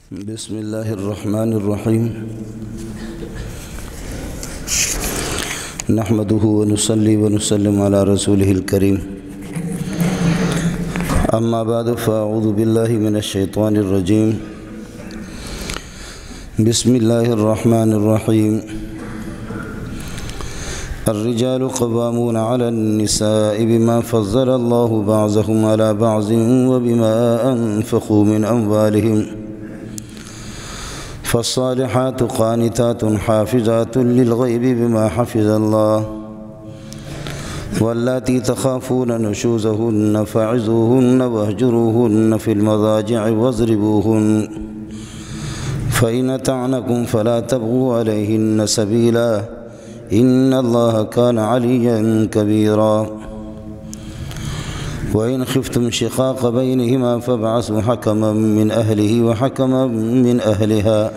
بسم الله الرحمن الرحيم. نحمده ونصلي ونسلم على رسوله الكريم. أما بعد فأعوذ بالله من الشيطان الرجيم. بسم الله الرحمن الرحيم. الرجال قوامون على النساء بما فضل الله بعضهم على بعض وبما أنفقوا من أموالهم فالصالحات قانتات حافظات للغيب بما حفظ الله واللاتي تخافون نشوزهن فعظوهن واهجروهن في المضاجع واضربوهن فإن أطعنكم فلا تبغوا عليهن سبيلا إن الله كان عليا كبيرا وإن خفتم شقاق بينهما فابعثوا حكما من أهله وحكما من أهلها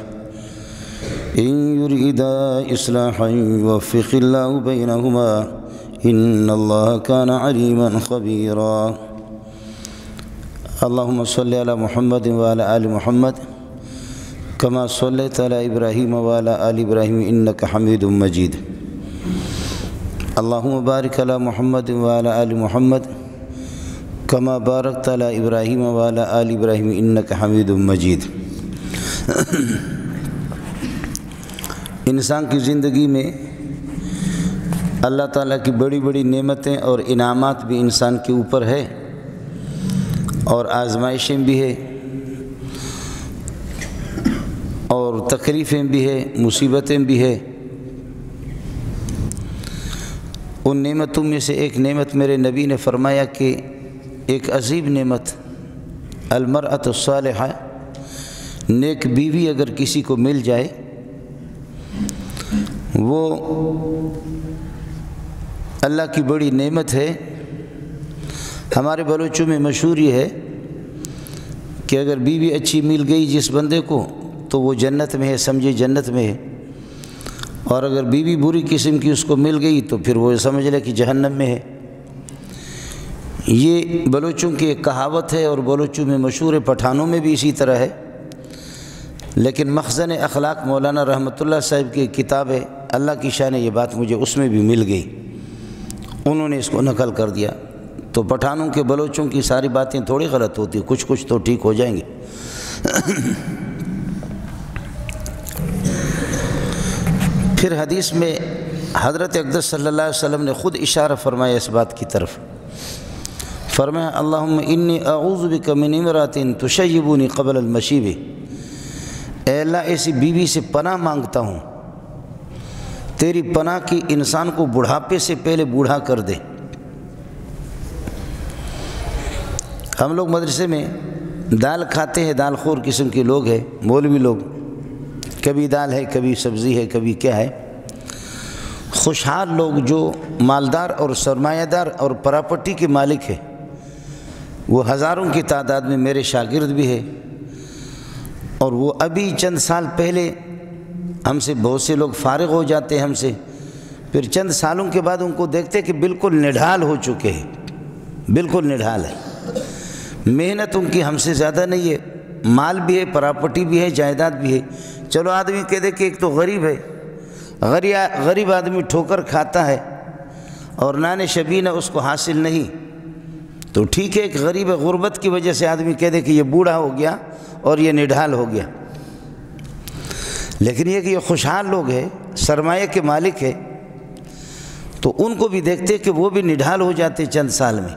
إن يريدا إصلاحا يوفق الله بينهما إن الله كان عليما خبيرا. اللهم صل على محمد وعلى آل محمد كما صليت على إبراهيم وعلى آل إبراهيم إنك حميد مجيد. اللهم بارك على محمد وعلى آل محمد كما باركت على إبراهيم وعلى آل إبراهيم إنك حميد مجيد. انسان کی زندگی میں اللہ تعالیٰ کی بڑی بڑی نعمتیں اور انعامات بھی انسان کے اوپر ہے اور آزمائشیں بھی ہے اور تکلیفیں بھی ہے، مصیبتیں بھی ہے. ان نعمتوں میں سے ایک نعمت میرے نبی نے فرمایا کہ ایک عظیم نعمت المرأۃ الصالحہ، نیک بیوی اگر کسی کو مل جائے وہ اللہ کی بڑی نعمت ہے. ہمارے بلوچوں میں مشہور یہ ہے کہ اگر بیوی اچھی مل گئی جس بندے کو تو وہ جنت میں ہے، سمجھے جنت میں ہے، اور اگر بیوی بری قسم کی اس کو مل گئی تو پھر وہ سمجھ لے کہ جہنم میں ہے. یہ بلوچوں کی ایک کہاوت ہے اور بلوچوں میں مشہور ہے، پٹھانوں میں بھی اسی طرح ہے. لیکن مخزن اخلاق مولانا رحمۃ اللہ صاحب کی کتاب ہے، اللہ کی شان ہے، یہ بات مجھے اس میں بھی مل گئی، انہوں نے اس کو نقل کر دیا. تو پٹھانوں کے بلوچوں کی ساری باتیں تھوڑی غلط ہوتی، کچھ تو ٹھیک ہو جائیں گے. پھر حدیث میں حضرت اقدس صلی اللہ علیہ وسلم نے خود اشارہ فرمایا اس بات کی طرف. فرمایا اللہم انی اعوذ بک من امرأۃ تشیبنی قبل المشیب. اے اللہ ایسی بیوی سے پناہ مانگتا ہوں، تیری پناہ کی انسان کو بڑھاپے سے پہلے بوڑھا کر دے. ہم لوگ مدرسے میں دال کھاتے ہیں، دال خور قسم کے لوگ ہیں، مولوی لوگ، کبھی دال ہے کبھی سبزی ہے کبھی کیا ہے. خوشحال لوگ جو مالدار اور سرمایہ دار اور پراپرٹی کے مالک ہیں وہ ہزاروں کی تعداد میں میرے شاگرد بھی ہے، اور وہ ابھی چند سال پہلے ہم سے بہت سے لوگ فارغ ہو جاتے ہیں ہم سے، پھر چند سالوں کے بعد ان کو دیکھتے کہ بالکل نڈھال ہو چکے ہیں، بالکل نڈھال ہے. محنت ان کی ہم سے زیادہ نہیں ہے، مال بھی ہے، پراپرٹی بھی ہے، جائیداد بھی ہے. چلو آدمی کہہ دے کہ ایک تو غریب ہے، غریب آدمی ٹھوکر کھاتا ہے اور نان شبینہ اس کو حاصل نہیں تو ٹھیک ہے. ایک غریب غربت کی وجہ سے آدمی کہہ دے کہ یہ بوڑھا ہو گیا اور یہ نڈھال ہو گیا. لیکن یہ کہ یہ خوشحال لوگ ہیں، سرمایہ کے مالک ہیں، تو ان کو بھی دیکھتے کہ وہ بھی نڈھال ہو جاتے چند سال میں.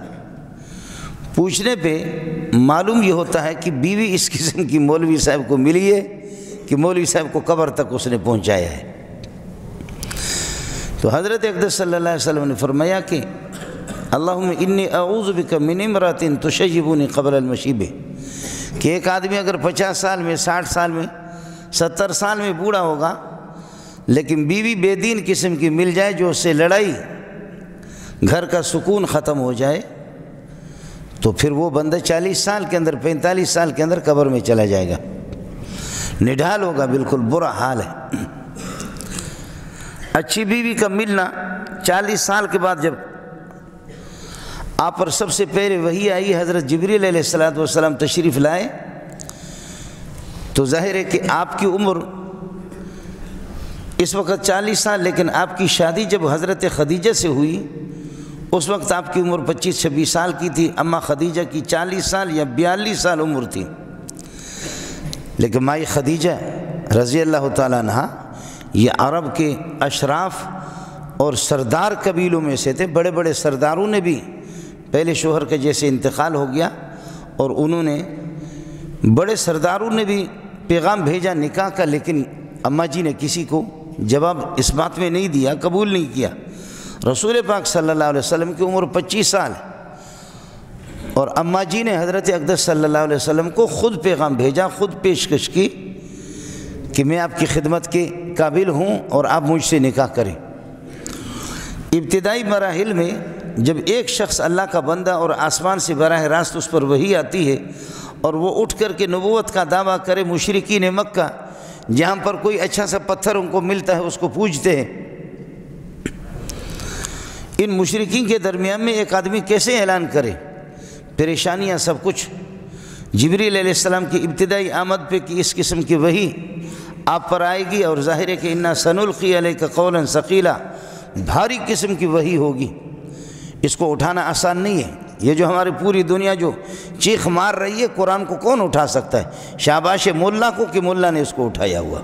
پوچھنے پہ معلوم یہ ہوتا ہے کہ بیوی اس قسم کی مولوی صاحب کو ملی ہے کہ مولوی صاحب کو قبر تک اس نے پہنچایا ہے. تو حضرت اقدس صلی اللہ علیہ وسلم نے فرمایا کہ اللہم انی اعوذ بک من امرأۃ تشیبنی قبل المشیب، کہ ایک آدمی اگر 50 سال میں، 60 سال میں، 70 سال میں بوڑھا ہوگا لیکن بیوی بے دین قسم کی مل جائے جو اس سے لڑائی، گھر کا سکون ختم ہو جائے، تو پھر وہ بندہ 40 سال کے اندر، 45 سال کے اندر قبر میں چلا جائے گا، نڈھال ہوگا، بالکل برا حال ہے. اچھی بیوی کا ملنا 40 سال کے بعد جب آپ پر سب سے پہلے وحی آئی، حضرت جبریل علیہ السلام تشریف لائے تو ظاہر ہے کہ آپ کی عمر اس وقت 40 سال، لیکن آپ کی شادی جب حضرت خدیجہ سے ہوئی اس وقت آپ کی عمر 25-26 سال کی تھی، اماں خدیجہ کی 40 سال یا 42 سال عمر تھی۔ لیکن مائی خدیجہ رضی اللہ تعالیٰ عنہ یہ عرب کے اشراف اور سردار قبیلوں میں سے تھے۔ بڑے بڑے سرداروں نے بھی پہلے شوہر کے جیسے انتقال ہو گیا، اور انہوں نے بڑے سرداروں نے بھی پیغام بھیجا نکاح کا، لیکن اماں جی نے کسی کو جواب اس بات میں نہیں دیا، قبول نہیں کیا۔ رسول پاک صلی اللہ علیہ وسلم کی عمر 25 سال ہے، اور اماں جی نے حضرت اقدس صلی اللہ علیہ وسلم کو خود پیغام بھیجا، خود پیشکش کی کہ میں آپ کی خدمت کے قابل ہوں اور آپ مجھ سے نکاح کریں۔ ابتدائی مراحل میں جب ایک شخص اللہ کا بندہ اور آسمان سے براہ راست اس پر وحی آتی ہے اور وہ اٹھ کر کے نبوت کا دعویٰ کرے، مشرکین مکہ جہاں پر کوئی اچھا سا پتھر ان کو ملتا ہے اس کو پوجتے ہیں، ان مشرکین کے درمیان میں ایک آدمی کیسے اعلان کرے؟ پریشانیاں سب کچھ۔ جبریل علیہ السلام کی ابتدائی آمد پہ کہ اس قسم کی وحی آپ پر آئے گی، اور ظاہر ہے کہ انا سنلقی علیک قولا ثقیلا، بھاری قسم کی وحی ہوگی، اس کو اٹھانا آسان نہیں ہے۔ یہ جو ہماری پوری دنیا جو چیخ مار رہی ہے، قرآن کو کون اٹھا سکتا ہے؟ شاباش مولا کو کہ مولا نے اس کو اٹھایا ہوا۔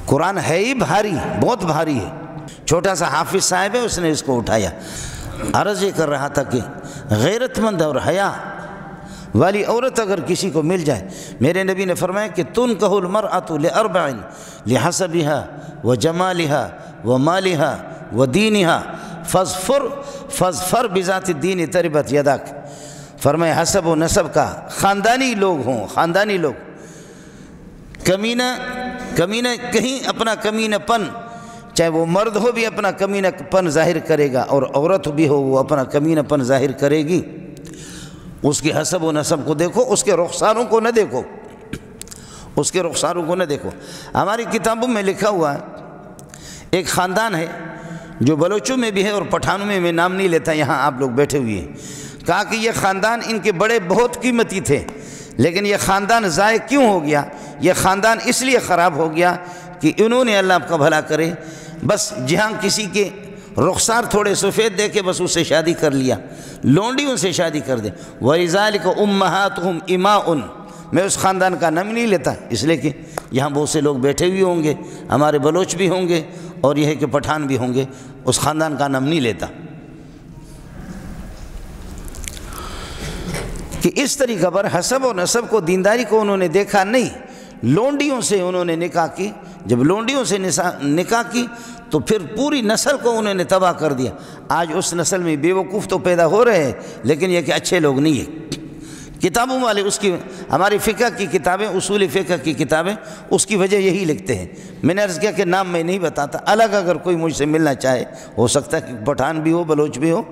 قرآن ہے ہی بھاری، بہت بھاری ہے، چھوٹا سا حافظ صاحب ہے اس نے اس کو اٹھایا۔ عرض یہ کر رہا تھا کہ غیرت مند اور حیا والی عورت اگر کسی کو مل جائے، میرے نبی نے فرمایا کہ تنکح المرأۃ لأربع لحسبها وجمالها ومالها ودینها فاظفر بذات الدین تربت یدک۔ فرمایا حسب و نسب کا خاندانی لوگ ہوں، خاندانی لوگ، کمینہ کہیں اپنا کمینہ پن، چاہے وہ مرد ہو بھی اپنا کمینہ پن ظاہر کرے گا، اور عورت بھی ہو وہ اپنا کمینہ پن ظاہر کرے گی۔ اس کی حسب و نسب کو دیکھو، اس کے رخساروں کو نہ دیکھو، اس کے رخساروں کو نہ دیکھو۔ ہماری کتابوں میں لکھا ہوا ہے، ایک خاندان ہے جو بلوچوں میں بھی ہے اور پٹھانوں میں نام نہیں لیتا، یہاں آپ لوگ بیٹھے ہوئے ہیں، کہا کہ یہ خاندان ان کے بڑے بہت قیمتی تھے، لیکن یہ خاندان ضائع کیوں ہو گیا؟ یہ خاندان اس لیے خراب ہو گیا کہ انہوں نے، اللہ آپ کا بھلا کرے، بس جہاں کسی کے رخسار تھوڑے سفید دیکھے بس اس سے شادی کر لیا، لونڈیوں سے شادی کر دے۔ وَلِذَلِكَ أُمَّهَاتُهُمْ إِمَاءٌ، میں اس خاندان کا نام نہیں لیتا اس لیے کہ یہاں بہت سے لوگ بیٹھے ہوئے ہوں گے، ہمارے بلوچ بھی ہوں گے اور یہ ہے کہ پٹھان بھی ہوں گے، اس خاندان کا نام نہیں لیتا۔ کہ اس طریقہ پر حسب و نسب کو، دینداری کو انہوں نے دیکھا نہیں، لونڈیوں سے انہوں نے نکاح کی۔ جب لونڈیوں سے نکاح کی تو پھر پوری نسل کو انہوں نے تباہ کر دیا۔ آج اس نسل میں بیوقوف تو پیدا ہو رہے ہیں، لیکن یہ کہ اچھے لوگ نہیں ہیں۔ کتابوں والے اس کی، ہماری فقہ کی کتابیں، اصول فقہ کی کتابیں اس کی وجہ یہی لکھتے ہیں۔ میں نے عرض کیا کہ نام میں نہیں بتاتا، الگ اگر کوئی مجھ سے ملنا چاہے، ہو سکتا ہے کہ پٹھان بھی ہو، بلوچ بھی ہو،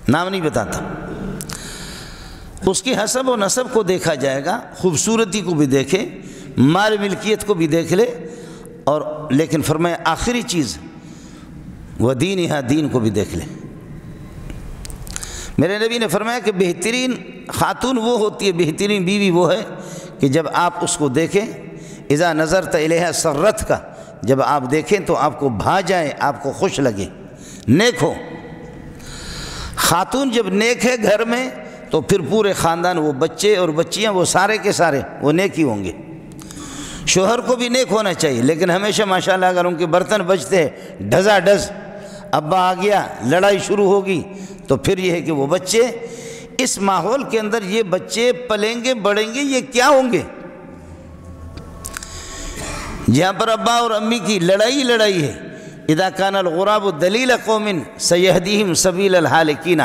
نام نہیں بتاتا۔ اس کی حسب و نسب کو دیکھا جائے گا، خوبصورتی کو بھی دیکھے، مال ملکیت کو بھی دیکھ لے، اور لیکن فرمایا آخری چیز ودینہا، دین کو بھی دیکھ لے۔ میرے نبی نے فرمایا کہ بہترین خاتون وہ ہوتی ہے، بہترین بیوی وہ ہے کہ جب آپ اس کو دیکھیں، اذا نظرت الیہا سرت کا، جب آپ دیکھیں تو آپ کو بھا جائے، آپ کو خوش لگے، نیک ہو۔ خاتون جب نیک ہے گھر میں تو پھر پورے خاندان، وہ بچے اور بچیاں، وہ سارے کے سارے وہ نیک ہی ہوں گے۔ شوہر کو بھی نیک ہونا چاہیے، لیکن ہمیشہ ماشاءاللہ اگر ان کے برتن بجتے ہیں ڈھزا ڈھز، ابا آ گیا، لڑائی شروع ہوگی، تو پھر یہ ہے کہ وہ بچے اس ماحول کے اندر، یہ بچے پلیں گے بڑھیں گے، یہ کیا ہوں گے؟ جہاں پر ابا اور امی کی لڑائی ہے، اذا کان الغراب دلیل قوم سیہدیہم سبیل الحالکین،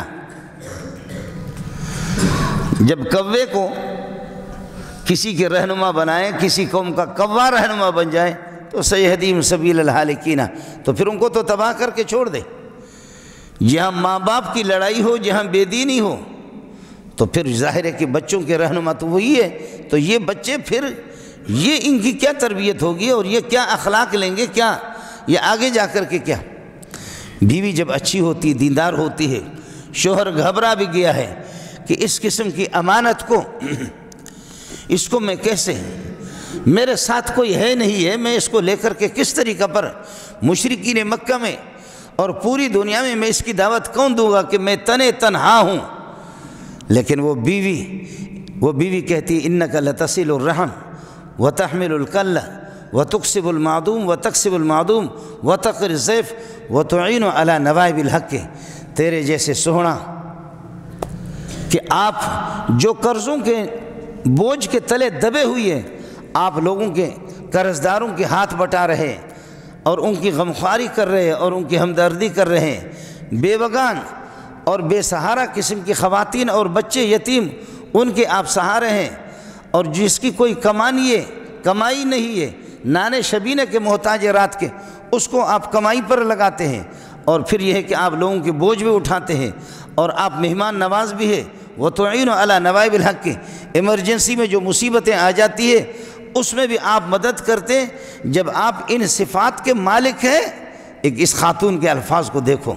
جب کوے کو کسی کے رہنما بنائے، کسی قوم کا کوا رہنما بن جائے تو سیہدیہم سبیل الحالکین، تو پھر ان کو تو تباہ کر کے چھوڑ دے۔ جہاں ماں باپ کی لڑائی ہو، جہاں بے دینی ہو، تو پھر ظاہر ہے کہ بچوں کے رہنما تو وہی ہے، تو یہ بچے پھر یہ ان کی کیا تربیت ہوگی اور یہ کیا اخلاق لیں گے، کیا یہ آگے جا کر کے کیا؟ بیوی جب اچھی ہوتی، دیندار ہوتی ہے، شوہر گھبرا بھی گیا ہے کہ اس قسم کی امانت کو، اس کو میں کیسے، میرے ساتھ کوئی ہے نہیں ہے، میں اس کو لے کر کے کس طریقہ پر مشرکین مکہ میں اور پوری دنیا میں اس کی دعوت کون دوں گا کہ میں تنہا ہوں۔ لیکن وہ بیوی کہتی انک لتصل الرحم وتحمل الکل وتکسب المعدوم وتکسب المعدوم وتقر الضیف وتعین علی نوائب الحق، تیرے جیسے سوہنا کہ آپ جو قرضوں کے بوجھ کے تلے دبے ہوئے ہیں، آپ لوگوں کے قرض داروں کے ہاتھ بٹا رہے اور ان کی غمخواری کر رہے اور ان کی ہمدردی کر رہے ہیں، بیوگان اور بے سہارا قسم کی خواتین اور بچے یتیم ان کے آپ سہارے ہیں، اور جس کی کوئی کمائی نہیں ہے، نانے شبینے کے محتاج رات کے، اس کو آپ کمائی پر لگاتے ہیں، اور پھر یہ ہے کہ آپ لوگوں کے بوجھ بھی اٹھاتے ہیں، اور آپ مہمان نواز بھی ہے۔ وتعین علی نوائب الحق، ایمرجنسی میں جو مصیبتیں آ جاتی ہے اس میں بھی آپ مدد کرتے ہیں۔ جب آپ ان صفات کے مالک ہیں، ایک اس خاتون کے الفاظ کو دیکھو،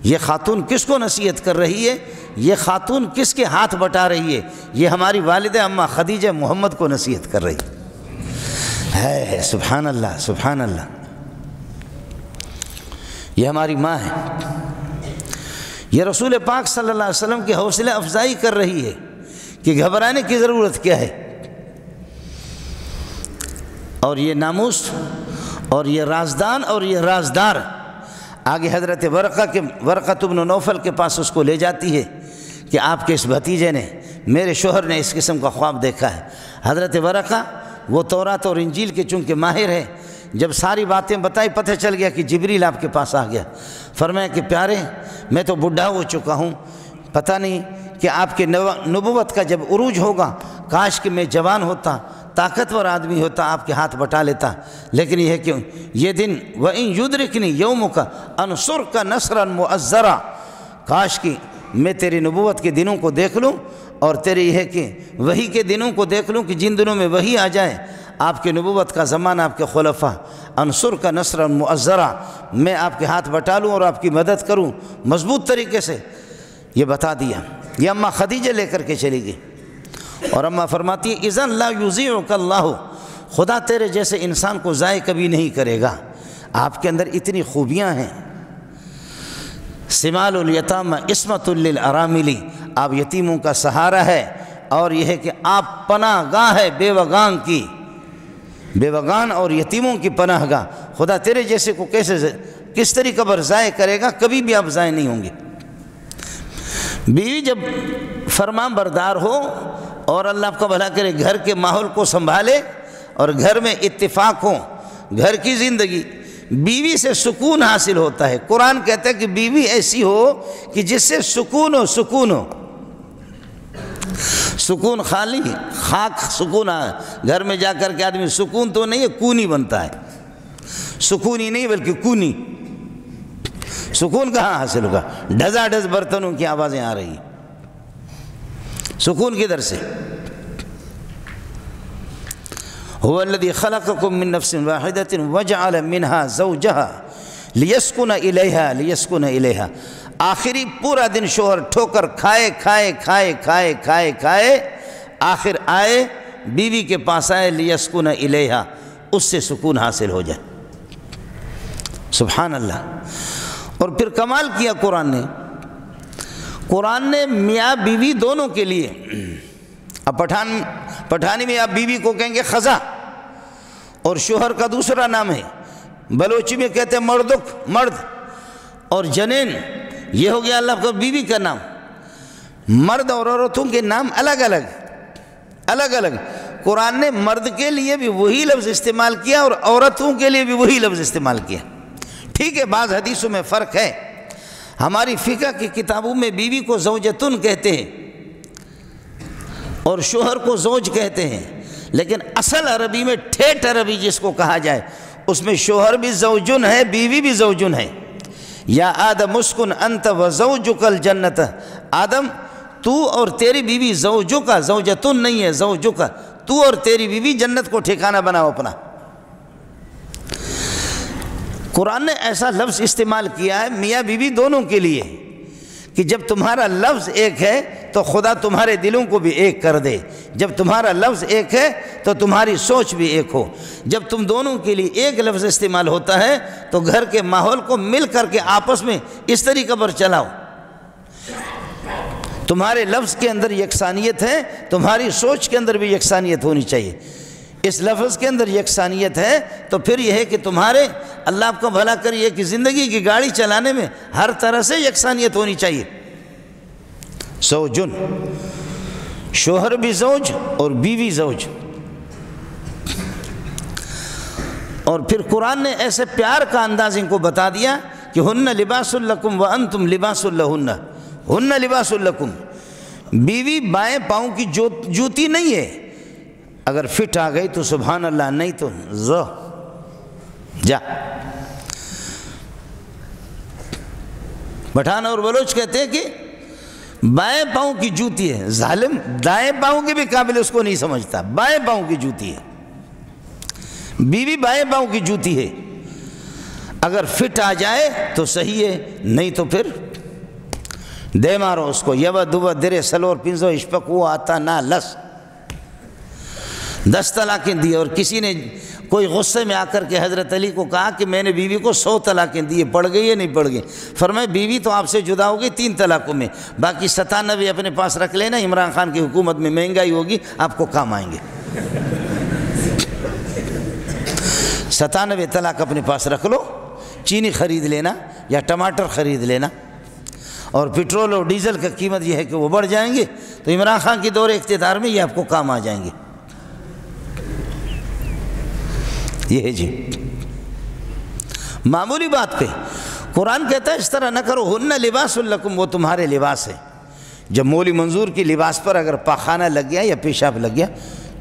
یہ خاتون کس کو نصیحت کر رہی ہے، یہ خاتون کس کے ہاتھ بٹا رہی ہے؟ یہ ہماری والدہ اماں خدیجہ محمد کو نصیحت کر رہی ہے۔ سبحان اللہ، سبحان اللہ، یہ ہماری ماں ہے، یہ رسول پاک صلی اللہ علیہ وسلم کی حوصلہ افزائی کر رہی ہے کہ گھبرانے کی ضرورت کیا ہے، اور یہ ناموس اور یہ رازدان اور یہ رازدار آگے حضرت ورقہ بن نوفل کے پاس اس کو لے جاتی ہے کہ آپ کے اس بھتیجے نے، میرے شوہر نے اس قسم کا خواب دیکھا ہے۔ حضرت ورقہ وہ تورات اور انجیل کے چونکہ ماہر ہے، جب ساری باتیں بتائی پتہ چل گیا کہ جبریل آپ کے پاس آ گیا، فرمایا کہ پیارے میں تو بڈھا ہو چکا ہوں، پتہ نہیں کہ آپ کے نبوت کا جب عروج ہوگا، کاش کہ میں جوان ہوتا، طاقتور آدمی ہوتا، آپ کے ہاتھ بٹا لیتا، لیکن یہ ہے کہ یہ دن وَإِن يُدْرِكْنِي يَوْمُكَ أَنْصُرْكَ نَصْرًا مُؤَزَّرًا، کاش کہ میں تیری نبوت کے دنوں کو دیکھ لوں، اور تیرے یہ ہے کہ وحی کے دنوں کو دیکھ لوں کہ جن دنوں میں وحی آ جائے، آپ کے نبوت کا زمانہ، آپ کے خلفاء، انصرک نصرا مؤزرا، میں آپ کے ہاتھ بٹا لوں اور آپ کی مدد کروں مضبوط طریقے سے۔ یہ بتا دیا، یہ اماں خدیجہ لے کر کے چلی گئی، اور اماں فرماتی ہے اذن لا یضیعک اللہ، خدا تیرے جیسے انسان کو ضائع کبھی نہیں کرے گا، آپ کے اندر اتنی خوبیاں ہیں۔ سمال الیتامى عصمۃ للارامل، آپ یتیموں کا سہارا ہے، اور یہ ہے کہ آپ پناہ گاہ ہے بیوگان کی، بیوگان اور یتیموں کی پناہ گاہ۔ خدا تیرے جیسے کو کس طریقے پر ضائع کرے گا، کبھی بھی آپ ضائع نہیں ہوں گے۔ بیوی جب فرمان بردار ہو اور اللہ آپ کا بھلا کرے، گھر کے ماحول کو سنبھالے اور گھر میں اتفاق ہو، گھر کی زندگی، بیوی سے سکون حاصل ہوتا ہے۔ قرآن کہتا ہے کہ بیوی ایسی ہو کہ جس سے سکون ہو، سکون ہو، سکون خالی خاک سکون ہے، گھر میں جا کر کے آدمی سکون تو نہیں ہے، کونی بنتا ہے، سکون ہی نہیں بلکہ کونی۔ سکون کہاں حاصل ہوگا؟ ڈھزا ڈھز برتنوں کی آوازیں آ رہی ہیں، سکون کدھر سے؟ هو الذي خلقكم من نفس واحدة وجعل منها زوجها ليسكن إليها، آخری پورا دن شوہر ٹھوکر کھائے، آخر آئے بیوی کے پاس آئے، لیسکن الیہا، اس سے سکون حاصل ہو جائے۔ سبحان اللہ۔ اور پھر کمال کیا قرآن نے میاں بیوی دونوں کے لیے، اب پٹھانی میں آپ بیوی کو کہیں گے خزا، اور شوہر کا دوسرا نام ہے، بلوچی میں کہتے ہیں مردک، مرد، اور جنین، یہ ہو گیا اللہ کا بیوی کا نام۔ مرد اور عورتوں کے نام الگ الگ، قرآن نے مرد کے لیے بھی وہی لفظ استعمال کیا اور عورتوں کے لیے بھی وہی لفظ استعمال کیا۔ ٹھیک ہے، بعض حدیثوں میں فرق ہے، ہماری فقہ کی کتابوں میں بیوی کو زوجتن کہتے ہیں اور شوہر کو زوج کہتے ہیں، لیکن اصل عربی میں ٹھیٹ عربی جس کو کہا جائے، اس میں شوہر بھی زوجن ہے، بیوی بھی زوجن ہے۔ یا آدم اسکن انت وزوجک الجنت، آدم تو اور تیری بیوی، زوجک زوجتن نہیں ہے، زوجک، تو اور تیری بیوی جنت کو ٹھکانہ بناؤ اپنا۔ قرآن نے ایسا لفظ استعمال کیا ہے میاں بیوی دونوں کے لیے کہ جب تمہارا لفظ ایک ہے تو خدا تمہارے دلوں کو بھی ایک کر دے، جب تمہارا لفظ ایک ہے تو تمہاری سوچ بھی ایک ہو۔ جب تم دونوں کے لیے ایک لفظ استعمال ہوتا ہے تو گھر کے ماحول کو مل کر کے آپس میں اس طریقے پر چلاؤ۔ تمہارے لفظ کے اندر یکسانیت ہے، تمہاری سوچ کے اندر بھی یکسانیت ہونی چاہیے۔ اس لفظ کے اندر یکسانیت ہے تو پھر یہ ہے کہ تمہارے اللہ آپ کو بھلا کریے کہ زندگی کی گاڑی چلانے میں ہر طرح سے یکسانیت ہونی چاہیے۔ زوجن، شوہر بھی زوج اور بیوی زوج۔ اور پھر قرآن نے ایسے پیار کا انداز ان کو بتا دیا کہ ہن لباس لکم وانتم لباس لہن، ہن لباس لکم۔ بیوی بائیں پاؤں کی جوتی نہیں ہے، اگر فٹ آ گئی تو سبحان اللہ، نہیں تو جا۔ پٹھان اور بلوچ کہتے ہیں کہ بائیں پاؤں کی جوتی ہے، ظالم دائیں پاؤں کے بھی قابل اس کو نہیں سمجھتا، بائیں پاؤں کی جوتی ہے، بیوی بائیں پاؤں کی جوتی ہے، اگر فٹ آ جائے تو صحیح ہے، نہیں تو پھر دے مارو اس کو۔ یو دو درے سلور پنزو اشپک وہ آتا نہ لس، 10 طلاقیں دی۔ اور کسی نے کوئی غصے میں آ کر کے حضرت علی کو کہا کہ میں نے بیوی کو 100 طلاقیں دی، پڑ گئی یا نہیں پڑ گئی؟ فرمایا بیوی تو آپ سے جدا ہوگی 3 طلاقوں میں، باقی 97 اپنے پاس رکھ لینا، عمران خان کی حکومت میں مہنگائی ہوگی، آپ کو کام آئیں گے۔ 97 طلاق اپنے پاس رکھ لو، چینی خرید لینا یا ٹماٹر خرید لینا، اور پٹرول اور ڈیزل کا قیمت یہ ہے کہ وہ بڑھ جائیں گے تو عمران خان کی دور اقتدار میں یہ آپ کو کام آ جائیں گے۔ یہ ہے جی معمولی بات پہ قرآن کہتا ہے اس طرح نہ کرو، ہن لباس لکم، وہ تمہارے لباس ہے۔ جب مولی منظور کی لباس پر اگر پاخانہ لگ گیا یا پیشاب لگ گیا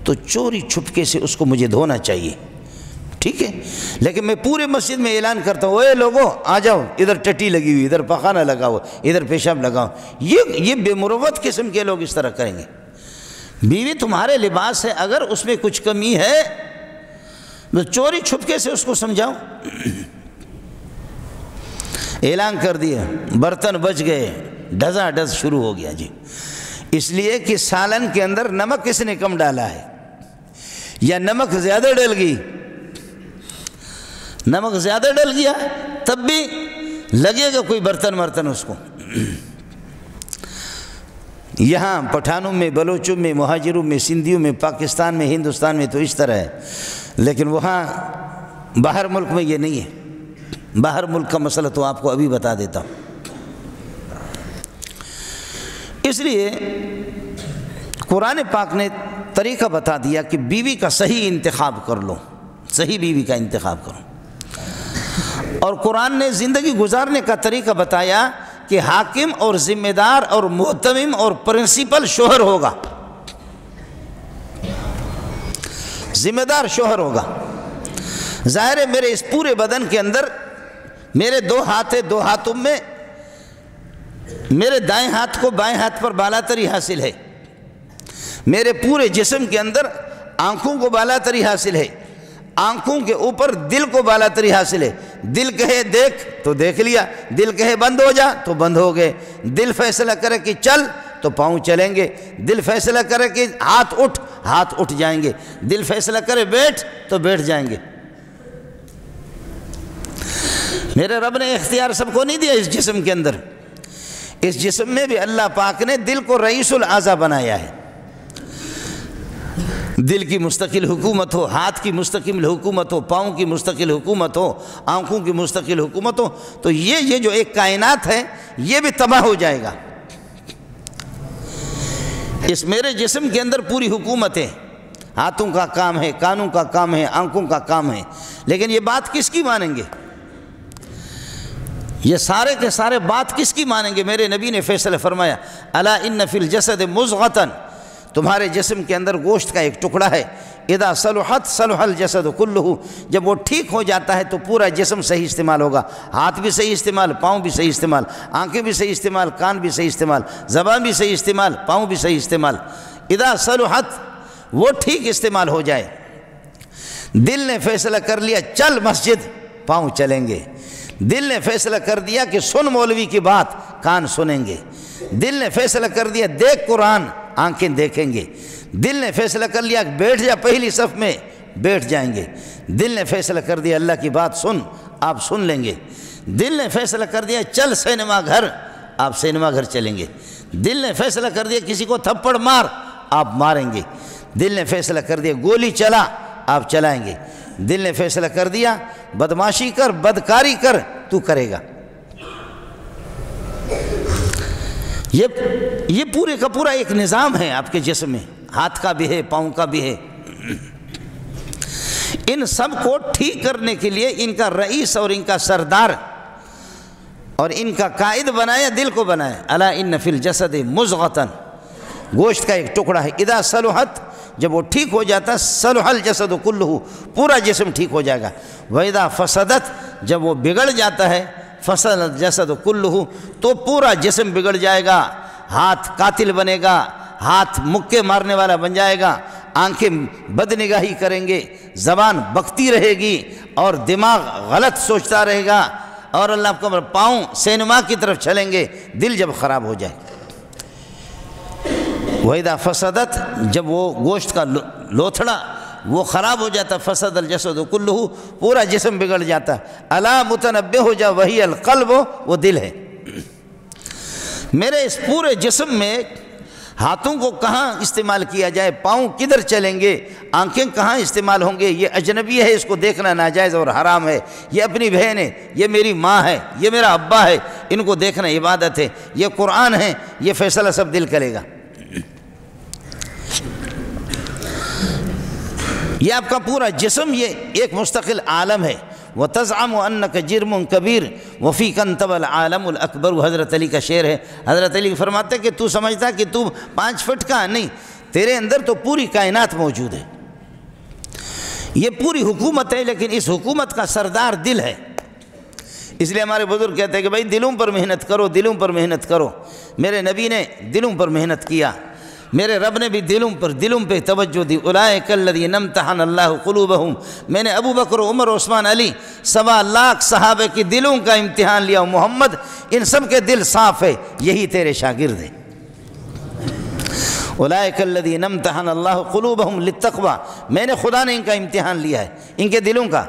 تو چوری چھپکے سے اس کو مجھے دھونا چاہیے، ٹھیک ہے؟ لیکن میں پورے مسجد میں اعلان کرتا ہوں، اے لوگوں آ جاؤ، ادھر ٹٹی لگی ہوئی، ادھر پاخانہ لگا ہوا، ادھر پیشاب لگاؤ، یہ بے مروت قسم کے لوگ اس طرح کریں گے۔ بیوی تمہارے لباس ہے، اگر اس میں کچھ کمی ہے تو چوری چھپکے سے اس کو سمجھاؤ۔ اعلان کر دیا، برتن بچ گئے، ڈھزا ڈھز شروع ہو گیا جی، اس لیے کہ سالن کے اندر نمک کس نے کم ڈالا ہے یا نمک زیادہ ڈل گئی۔ نمک زیادہ ڈل گیا تب بھی لگے گا کوئی برتن مرتن اس کو۔ یہاں پٹھانوں میں، بلوچوں میں، مہاجروں میں، سندھیوں میں، پاکستان میں، ہندوستان میں تو اس طرح ہے، لیکن وہاں باہر ملک میں یہ نہیں ہے۔ باہر ملک کا مسئلہ تو آپ کو ابھی بتا دیتا ہوں۔ اس لیے قرآن پاک نے طریقہ بتا دیا کہ بیوی کا صحیح انتخاب کر لو، صحیح بیوی کا انتخاب کرو۔ اور قرآن نے زندگی گزارنے کا طریقہ بتایا کہ حاکم اور ذمہ دار اور محتمم اور پرنسپل شوہر ہوگا، ذمہ دار شوہر ہوگا۔ ظاہر ہے میرے اس پورے بدن کے اندر میرے 2 ہاتھ ہیں، 2 ہاتھوں میں میرے دائیں ہاتھ کو بائیں ہاتھ پر بالاتری حاصل ہے، میرے پورے جسم کے اندر آنکھوں کو بالاتری حاصل ہے، آنکھوں کے اوپر دل کو بالاتری حاصل ہے۔ دل کہے دیکھ تو دیکھ لیا، دل کہے بند ہو جا تو بند ہو گئے، دل فیصلہ کرے کہ چل تو پاؤں چلیں گے، دل فیصلہ کرے کہ ہاتھ اٹھ جائیں گے، دل فیصلہ کرے بیٹھ تو بیٹھ جائیں گے۔ میرے رب نے اختیار سب کو نہیں دیا اس جسم کے اندر، اس جسم میں بھی اللہ پاک نے دل کو رئیس الاعضاء بنایا ہے۔ دل کی مستقل حکومت ہو، ہاتھ کی مستقل حکومت ہو، پاؤں کی مستقل حکومت ہو، آنکھوں کی مستقل حکومت ہو، تو یہ جو ایک کائنات ہے یہ بھی تباہ ہو جائے گا۔ اس میرے جسم کے اندر پوری حکومت ہے، ہاتھوں کا کام ہے، کانوں کا کام ہے، آنکھوں کا کام ہے، لیکن یہ بات کس کی مانیں گے؟ یہ سارے کے سارے بات کس کی مانیں گے؟ میرے نبی نے فیصلہ فرمایا، الا ان فی الجسد مضغۃ، تمہارے جسم کے اندر گوشت کا ایک ٹکڑا ہے، اذا صلحت صلح الجسد کلہ، جب وہ ٹھیک ہو جاتا ہے تو پورا جسم صحیح استعمال ہوگا، ہاتھ بھی صحیح استعمال، پاؤں بھی صحیح استعمال، آنکھیں بھی صحیح استعمال، کان بھی صحیح استعمال، زبان بھی صحیح استعمال، پاؤں بھی صحیح استعمال۔ اذا صلحت، وہ ٹھیک استعمال ہو جائے، دل نے فیصلہ کر لیا چل مسجد، پاؤں چلیں گے، دل نے فیصلہ کر دیا کہ سن مولوی کی بات، کان سنیں گے۔ دل نے فیصلہ کر دیا دیکھ قرآن، آنکھیں دیکھیں گے۔ دل نے فیصلہ کر لیا بیٹھ جا پہلی صف میں، بیٹھ جائیں گے۔ دل نے فیصلہ کر دیا اللہ کی بات سن، آپ سن لیں گے۔ دل نے فیصلہ کر دیا چل سینما گھر، آپ سینما گھر چلیں گے۔ دل نے فیصلہ کر دیا کسی کو تھپڑ مار، آپ ماریں گے۔ دل نے فیصلہ کر دیا گولی چلا، آپ چلائیں گے۔ دل نے فیصلہ کر دیا بدماشی کر، بدکاری کر، تو کرے گا۔ یہ پورے کا پورا ایک نظام ہے آپ کے جسم میں، ہاتھ کا بھی ہے، پاؤں کا بھی ہے۔ ان سب کو ٹھیک کرنے کے لیے ان کا رئیس اور ان کا سردار اور ان کا قائد بنایا دل کو بنایا۔ الا ان فی الجسد مضغۃ، گوشت کا ایک ٹکڑا ہے، اذا صلحت، جب وہ ٹھیک ہو جاتا، صلح الجسد کلہ، پورا جسم ٹھیک ہو جائے گا۔ واذا فسدت، جب وہ بگڑ جاتا ہے، فسد الجسد کلہ، تو پورا جسم بگڑ جائے گا۔ ہاتھ قاتل بنے گا، ہاتھ مکے مارنے والا بن جائے گا، آنکھیں بد نگاہی کریں گے، زبان بکتی رہے گی اور دماغ غلط سوچتا رہے گا، اور اللہ کو پاؤں سینما کی طرف چلیں گے دل جب خراب ہو جائے۔ وَإِذَا فَسَدَتْ، جب وہ گوشت کا لوتھڑا وہ خراب ہو جاتا، فسد الجسد کلہ، پورا جسم بگڑ جاتا۔ الا متنبہ ہو جا وہی القلب، وہ دل ہے۔ میرے اس پورے جسم میں ہاتھوں کو کہاں استعمال کیا جائے، پاؤں کدھر چلیں گے، آنکھیں کہاں استعمال ہوں گے، یہ اجنبی ہے، اس کو دیکھنا ناجائز اور حرام ہے، یہ اپنی بہن ہے، یہ میری ماں ہے، یہ میرا ابا ہے، ان کو دیکھنا عبادت ہے، یہ قرآن ہے، یہ فیصلہ سب دل کرے گا۔ یہ آپ کا پورا جسم یہ ایک مستقل عالم ہے۔ وَتَزْعَمُ أَنَّكَ جِرْمٌ كَبِيرٌ وَفِيكَ انْتَبَى الْعَالَمُ الْأَكْبَرُ، حضرت علی کا شعر ہے۔ حضرت علی فرماتے ہیں کہ تو سمجھتا کہ تو 5 فٹ کا نہیں، تیرے اندر تو پوری کائنات موجود ہے۔ یہ پوری حکومت ہے، لیکن اس حکومت کا سردار دل ہے۔ اس لیے ہمارے بزرگ کہتے ہیں کہ بھائی دلوں پر محنت کرو، دلوں پر محنت کرو۔ میرے نبی نے دلوں پر محنت کیا، میرے رب نے بھی دلوں پہ توجہ دی۔ اولئک الذین امتحن اللہ قلوبہم، میں نے ابو بکر، عمر، عثمان، علی 1.25 لاکھ صحابہ کی دلوں کا امتحان لیا، محمد ان سب کے دل صاف ہے، یہی تیرے شاگرد ہیں۔ اولئک الذین امتحن اللہ قلوبہم للتقوی، میں نے خدا نے ان کا امتحان لیا ہے، ان کے دلوں کا۔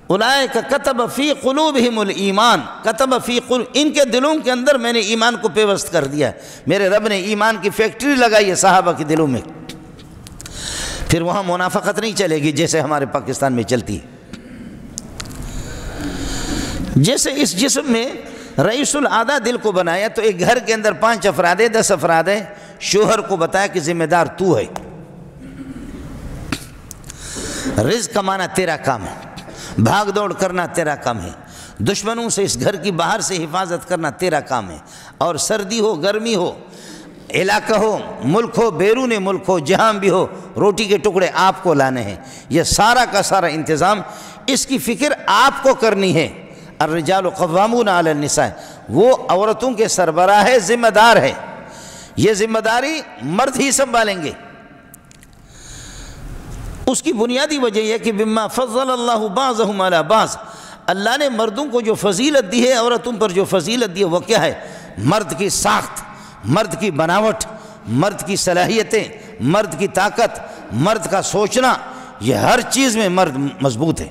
اولئک کتب فی قلوبہم الایمان، کتب فی قلوب، ان کے دلوں کے اندر میں نے ایمان کو پیوست کر دیا ہے، میرے رب نے ایمان کی فیکٹری لگائی ہے صحابہ کے دلوں میں۔ پھر وہاں منافقت نہیں چلے گی جیسے ہمارے پاکستان میں چلتی ہے۔ جیسے اس جسم میں رئیس العادہ دل کو بنایا، تو ایک گھر کے اندر 5 افراد ہیں، 10 افراد ہیں، شوہر کو بتایا کہ ذمہ دار تو ہے، رزق کمانا تیرا کام ہے، بھاگ دوڑ کرنا تیرا کام ہے، دشمنوں سے اس گھر کی باہر سے حفاظت کرنا تیرا کام ہے، اور سردی ہو، گرمی ہو، علاقہ ہو، ملک ہو، بیرون ملک ہو، جہاں بھی ہو، روٹی کے ٹکڑے آپ کو لانے ہیں۔ یہ سارا کا سارا انتظام، اس کی فکر آپ کو کرنی ہے۔ الرجال قوامون علی النساء، وہ عورتوں کے سربراہ ہے، ذمہ دار ہے، یہ ذمہ داری مرد ہی سنبھالیں گے۔ اس کی بنیادی وجہ یہ کہ بما فضل اللہ بعضهم علی بعض، اللہ نے مردوں کو جو فضیلت دی ہے، عورتوں پر جو فضیلت دی ہے، وہ کیا ہے؟ مرد کی ساخت، مرد کی بناوٹ، مرد کی صلاحیتیں، مرد کی طاقت، مرد کا سوچنا، یہ ہر چیز میں مرد مضبوط ہے۔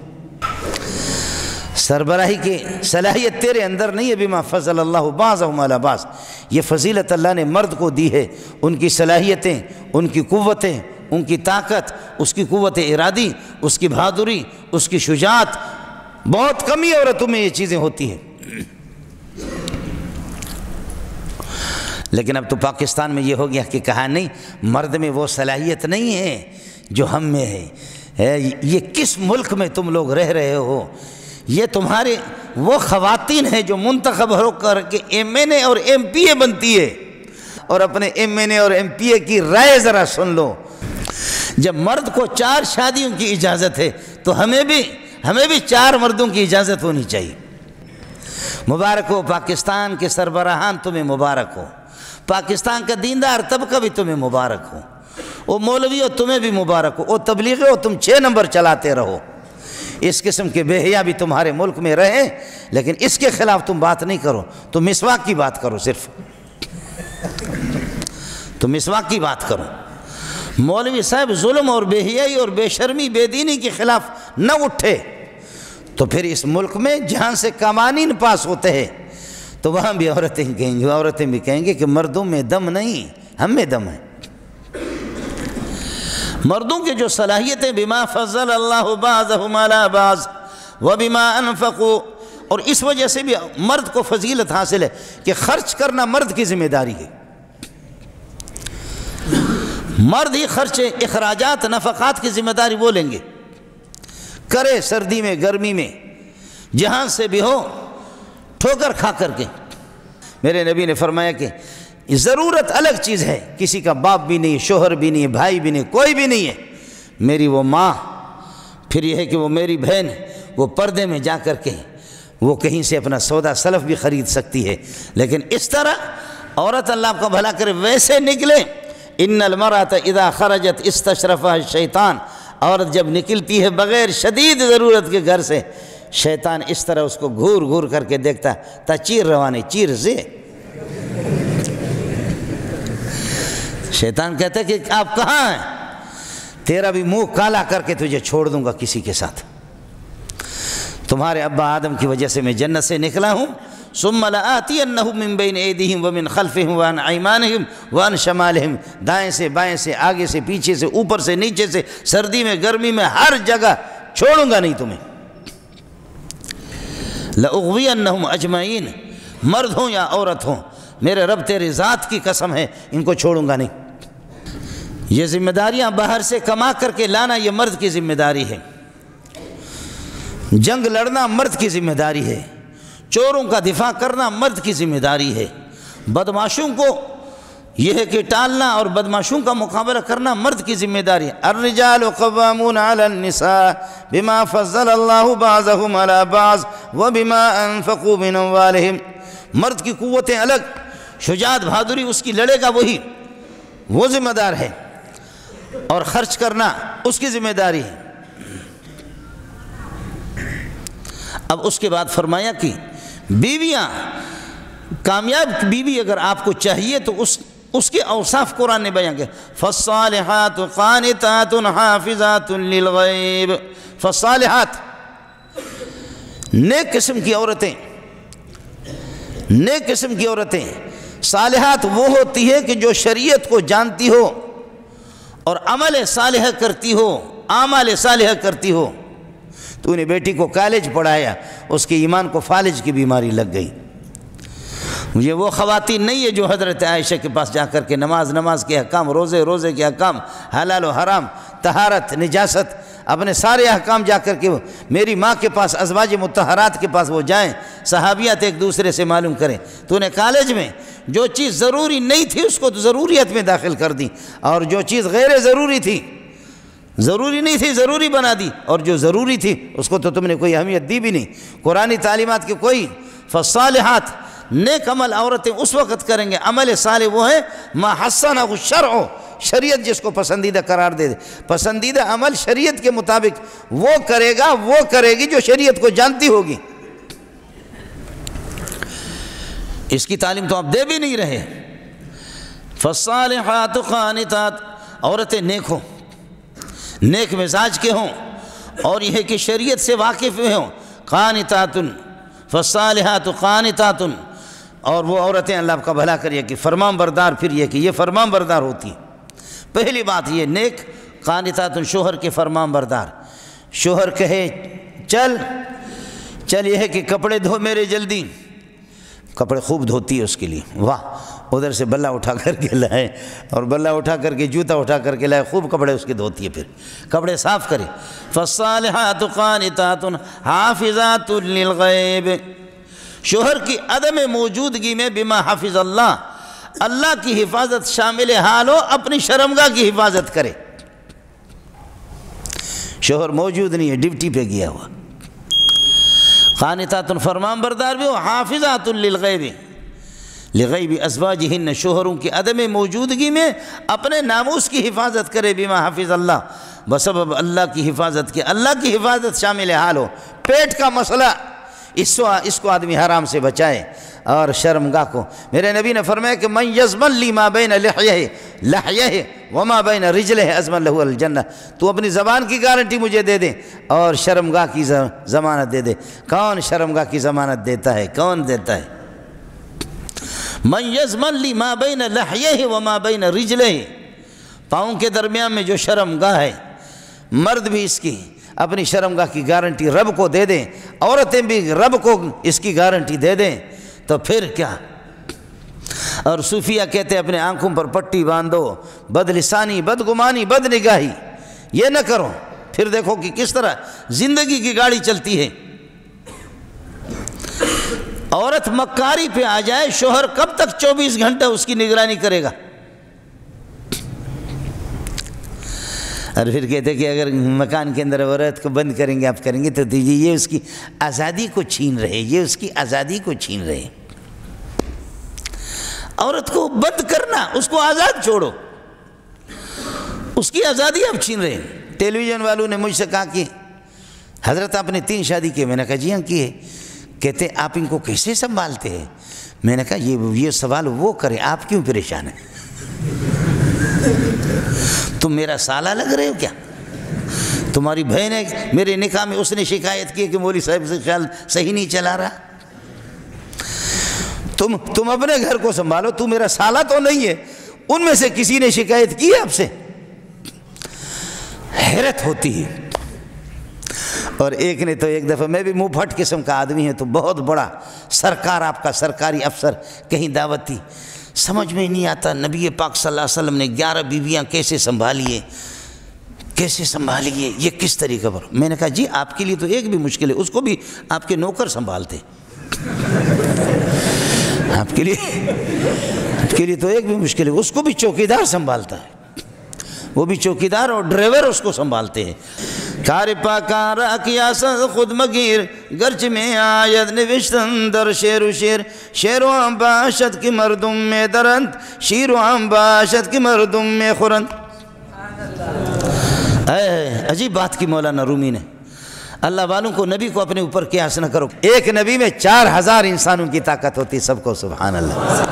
سربراہی کی صلاحیت تیرے اندر نہیں ہے، بما فضل اللہ بعضهم علی بعض، یہ فضیلت اللہ نے مرد کو دی ہے، ان کی صلاحیتیں، ان کی قوتیں، ان کی طاقت، اس کی قوت ارادی، اس کی بہادری، اس کی شجاعت، بہت کمی عورتوں میں یہ چیزیں ہوتی ہیں۔ لیکن اب تو پاکستان میں یہ ہو گیا کہ کہا نہیں، مرد میں وہ صلاحیت نہیں ہے جو ہم میں ہے۔ یہ کس ملک میں تم لوگ رہ رہے ہو؟ یہ تمہارے وہ خواتین ہیں جو منتخب ہو کر کے ایم این اے اور ایم پی اے بنتی ہے، اور اپنے ایم این اے اور ایم پی اے کی رائے ذرا سن لو۔ جب مرد کو 4 شادیوں کی اجازت ہے تو ہمیں بھی 4 مردوں کی اجازت ہونی چاہیے۔ مبارک ہو پاکستان کے سربراہان، تمہیں مبارک ہو، پاکستان کا دیندار طبقہ بھی تمہیں مبارک ہو، وہ مولوی ہو تمہیں بھی مبارک ہو، وہ تبلیغی ہو تم 6 نمبر چلاتے رہو۔ اس قسم کے بے حیا بھی تمہارے ملک میں رہیں، لیکن اس کے خلاف تم بات نہیں کرو، تم مسواک کی بات کرو، صرف تم مسواک کی بات کرو۔ مولوی صاحب ظلم اور بے حیائی اور بے شرمی بے دینی کے خلاف نہ اٹھے تو پھر اس ملک میں جہاں سے قوانین پاس ہوتے ہیں تو وہاں بھی عورتیں بھی کہیں گے کہ مردوں میں دم نہیں، ہم میں دم ہے۔ مردوں کے جو صلاحیتیں بما فضل اللہ بعضهم علی بعض وبما انفقوا، اور اس وجہ سے بھی مرد کو فضیلت حاصل ہے کہ خرچ کرنا مرد کی ذمہ داری ہے۔ مرد ہی خرچ اخراجات نفقات کی ذمہ داری وہ لیں گے، کرے سردی میں گرمی میں جہاں سے بھی ہو ٹھوکر کھا کر کے۔ میرے نبی نے فرمایا کہ ضرورت الگ چیز ہے، کسی کا باپ بھی نہیں، شوہر بھی نہیں، بھائی بھی نہیں، کوئی بھی نہیں ہے، میری وہ ماں، پھر یہ ہے کہ وہ میری بہن، وہ پردے میں جا کر کے وہ کہیں سے اپنا سودا سلف بھی خرید سکتی ہے، لیکن اس طرح عورت اللہ کا بھلا کرے ویسے نکلے۔ ان المرأة اذا خرجت استشرفها الشیطان، عورت جب نکلتی ہے بغیر شدید ضرورت کے گھر سے، شیطان اس طرح اس کو گھور گھور کر کے دیکھتا تا چیر روانے چیر سے۔ شیطان کہتا ہے کہ آپ کہاں ہیں، تیرا بھی منہ کالا کر کے تجھے چھوڑ دوں گا کسی کے ساتھ، تمہارے ابا آدم کی وجہ سے میں جنت سے نکلا ہوں۔ ثم لآتینہم من بین ایدیہم ومن خلفہم وعن ایمانہم وعن شمالہم، دائیں سے بائیں سے آگے سے پیچھے سے اوپر سے نیچے سے، سردی میں گرمی میں ہر جگہ چھوڑوں گا نہیں تمہیں۔ لأغوینہم اجمعین، مرد ہوں یا عورت ہوں، میرے رب تیری ذات کی قسم ہے ان کو چھوڑوں گا نہیں۔ یہ ذمہ داریاں باہر سے کما کر کے لانا یہ مرد کی ذمہ داری ہے، جنگ لڑنا مرد کی ذمہ داری ہے، چوروں کا دفاع کرنا مرد کی ذمہ داری ہے، بدمعاشوں کو یہ ہے کہ ٹالنا اور بدمعاشوں کا مقابلہ کرنا مرد کی ذمہ داری ہے۔ الرجال قوامون علی النساء بما فضل اللہ بعضهم علی بعض وبما انفقوا من اموالہم، مرد کی قوتیں الگ، شجاعت بہادری اس کی لڑے گا وہی، وہ ذمہ دار ہے، اور خرچ کرنا اس کی ذمہ داری ہے۔ اب اس کے بعد فرمایا کہ بیویاں، کامیاب بیوی اگر آپ کو چاہیے تو اس کے اوصاف قرآن نے بیان کیا، فالصالحات قانتات حافظات للغیب، فالصالحات نیک قسم کی عورتیں، نیک قسم کی عورتیں، صالحات وہ ہوتی ہے کہ جو شریعت کو جانتی ہو اور عمل صالح کرتی ہو، اعمال صالح کرتی ہو۔ تو نے بیٹی کو کالج پڑھایا، اس کے ایمان کو فالج کی بیماری لگ گئی۔ یہ وہ خواتین نہیں ہے جو حضرت عائشہ کے پاس جا کر کے نماز کے احکام، روزے کے احکام، حلال و حرام، طہارت، نجاست، اپنے سارے احکام جا کر کے میری ماں کے پاس، ازواج مطہرات کے پاس وہ جائیں، صحابیات ایک دوسرے سے معلوم کریں۔ تو نے کالج میں جو چیز ضروری نہیں تھی اس کو ضروریت میں داخل کر دی، اور جو چیز غیر ضروری تھی، ضروری نہیں تھی ضروری بنا دی، اور جو ضروری تھی اس کو تو تم نے کوئی اہمیت دی بھی نہیں۔ قرآنی تعلیمات کی کوئی، فالصالحات نیک عمل عورتیں اس وقت کریں گے، عمل صالح وہ ہے ما حسنہ الشرع، شریعت جس کو پسندیدہ قرار دے دے، پسندیدہ عمل شریعت کے مطابق وہ کرے گا، وہ کرے گی جو شریعت کو جانتی ہوگی۔ اس کی تعلیم تو آپ دے بھی نہیں رہے۔ فالصالحات قانتات، عورتیں نیک ہوں، نیک مزاج کے ہوں، اور یہ ہے کہ شریعت سے واقف ہوں۔ قانتات، فالصالحات قانتات، اور وہ عورتیں اللہ کا بھلا کریے کہ فرمان بردار، پھر یہ کہ یہ فرمان بردار ہوتی ہیں۔ پہلی بات یہ نیک، قانتات شوہر کے فرمان بردار، شوہر کہے چل یہ ہے کہ کپڑے دھو میرے جلدی، کپڑے خوب دھوتی ہے اس کے لیے، واہ، ادھر سے بلہ اٹھا کر کے لائے اور بلہ اٹھا کر کے جوتا اٹھا کر کے لائے، خوب کپڑے اس کے دھوتی ہے، پھر کپڑے صاف کرے۔ فالصالحات قانتات حافظات للغیب، شوہر کی عدم موجودگی میں بما حفظ اللہ، اللہ کی حفاظت شامل حال ہو، اپنی شرمگاہ کی حفاظت کرے۔ شوہر موجود نہیں ہے، ڈیوٹی پہ گیا ہوا۔ قانتات فرمان بردار بھی ہو، حافظات للغیب، لغیب ازواجہن، شوہروں کی عدم موجودگی میں اپنے ناموس کی حفاظت کرے، بما حفظ اللہ، بسبب اللہ کی حفاظت کے، اللہ کی حفاظت شامل حال ہو، پیٹ کا مسئلہ اس کو آدمی حرام سے بچائے اور شرمگاہ کو۔ میرے نبی نے فرمایا کہ من یضمن لی ما بین لحیہ وما بین رجلہ اضمن لہ الجنہ، تو اپنی زبان کی گارنٹی مجھے دے دے اور شرمگاہ کی ضمانت دے دے۔ کون شرمگاہ کی ضمانت دیتا ہے؟ کون دیتا ہے؟ من یضمن لی ما بین لحیہ وما بین رجلہ، پاؤں کے درمیان میں جو شرمگاہ ہے، مرد بھی اس کی اپنی شرمگاہ کی گارنٹی رب کو دے دیں، عورتیں بھی رب کو اس کی گارنٹی دے دیں، تو پھر کیا؟ اور صوفیہ کہتے ہیں اپنے آنکھوں پر پٹی باندھو، بدلسانی، بدگمانی، بدنگاہی یہ نہ کرو، پھر دیکھو کہ کس طرح زندگی کی گاڑی چلتی ہے۔ عورت مکاری پہ آ جائے، شوہر کب تک 24 گھنٹے اس کی نگرانی کرے گا؟ اور پھر کہتے کہ اگر مکان کے اندر عورت کو بند کریں گے، آپ کریں گے تو دیجیے، یہ اس کی آزادی کو چھین رہے، یہ اس کی آزادی کو چھین رہے۔ عورت کو بند کرنا، اس کو آزاد چھوڑو، اس کی آزادی آپ چھین رہے۔ ٹیلی ویژن والوں نے مجھ سے کہا کہ حضرت آپ نے 3 شادی کی؟ میں نے کہا جی ہاں کیے۔ کہتے آپ ان کو کیسے سنبھالتے ہیں؟ میں نے کہا یہ سوال وہ کرے، آپ کیوں پریشان ہیں؟ تم میرا سالہ لگ رہے ہو کیا؟ تمہاری بہن ہے، میرے نکاح میں اس نے شکایت کی کہ مولوی صاحب سے خیال صحیح نہیں چلا رہا۔ تم اپنے گھر کو سنبھالو، تو میرا سالہ تو نہیں ہے، ان میں سے کسی نے شکایت کی ہے آپ سے؟ حیرت ہوتی ہے۔ اور ایک نے تو ایک دفعہ، میں بھی منہ پھٹ قسم کا آدمی ہے، تو بہت بڑا سرکار، آپ کا سرکاری افسر، کہیں دعوت تھی، سمجھ میں نہیں آتا نبی پاک صلی اللہ علیہ وسلم نے 11 بیویاں کیسے سنبھالیے، یہ کس طریقے پر؟ میں نے کہا جی آپ کے لیے تو ایک بھی مشکل ہے، اس کو بھی آپ کے نوکر سنبھالتے، آپ کے لیے تو ایک بھی مشکل ہے، اس کو بھی چوکیدار سنبھالتا ہے، وہ بھی چوکیدار اور ڈرائیور اس کو سنبھالتے ہیں۔ کار پاکارا کیا سز خود مگیر، گرچ میں آید نوشتن در شیر و شیر، شیر و ہم باشد کی مردم میں درند، شیر و ہم باشد کی مردم میں خورند۔ عجیب بات کی مولانا رومی نے۔ اللہ والوں کو، نبی کو اپنے اوپر قیاس نہ کرو۔ ایک نبی میں 4000 انسانوں کی طاقت ہوتی، سب کو سبحان اللہ۔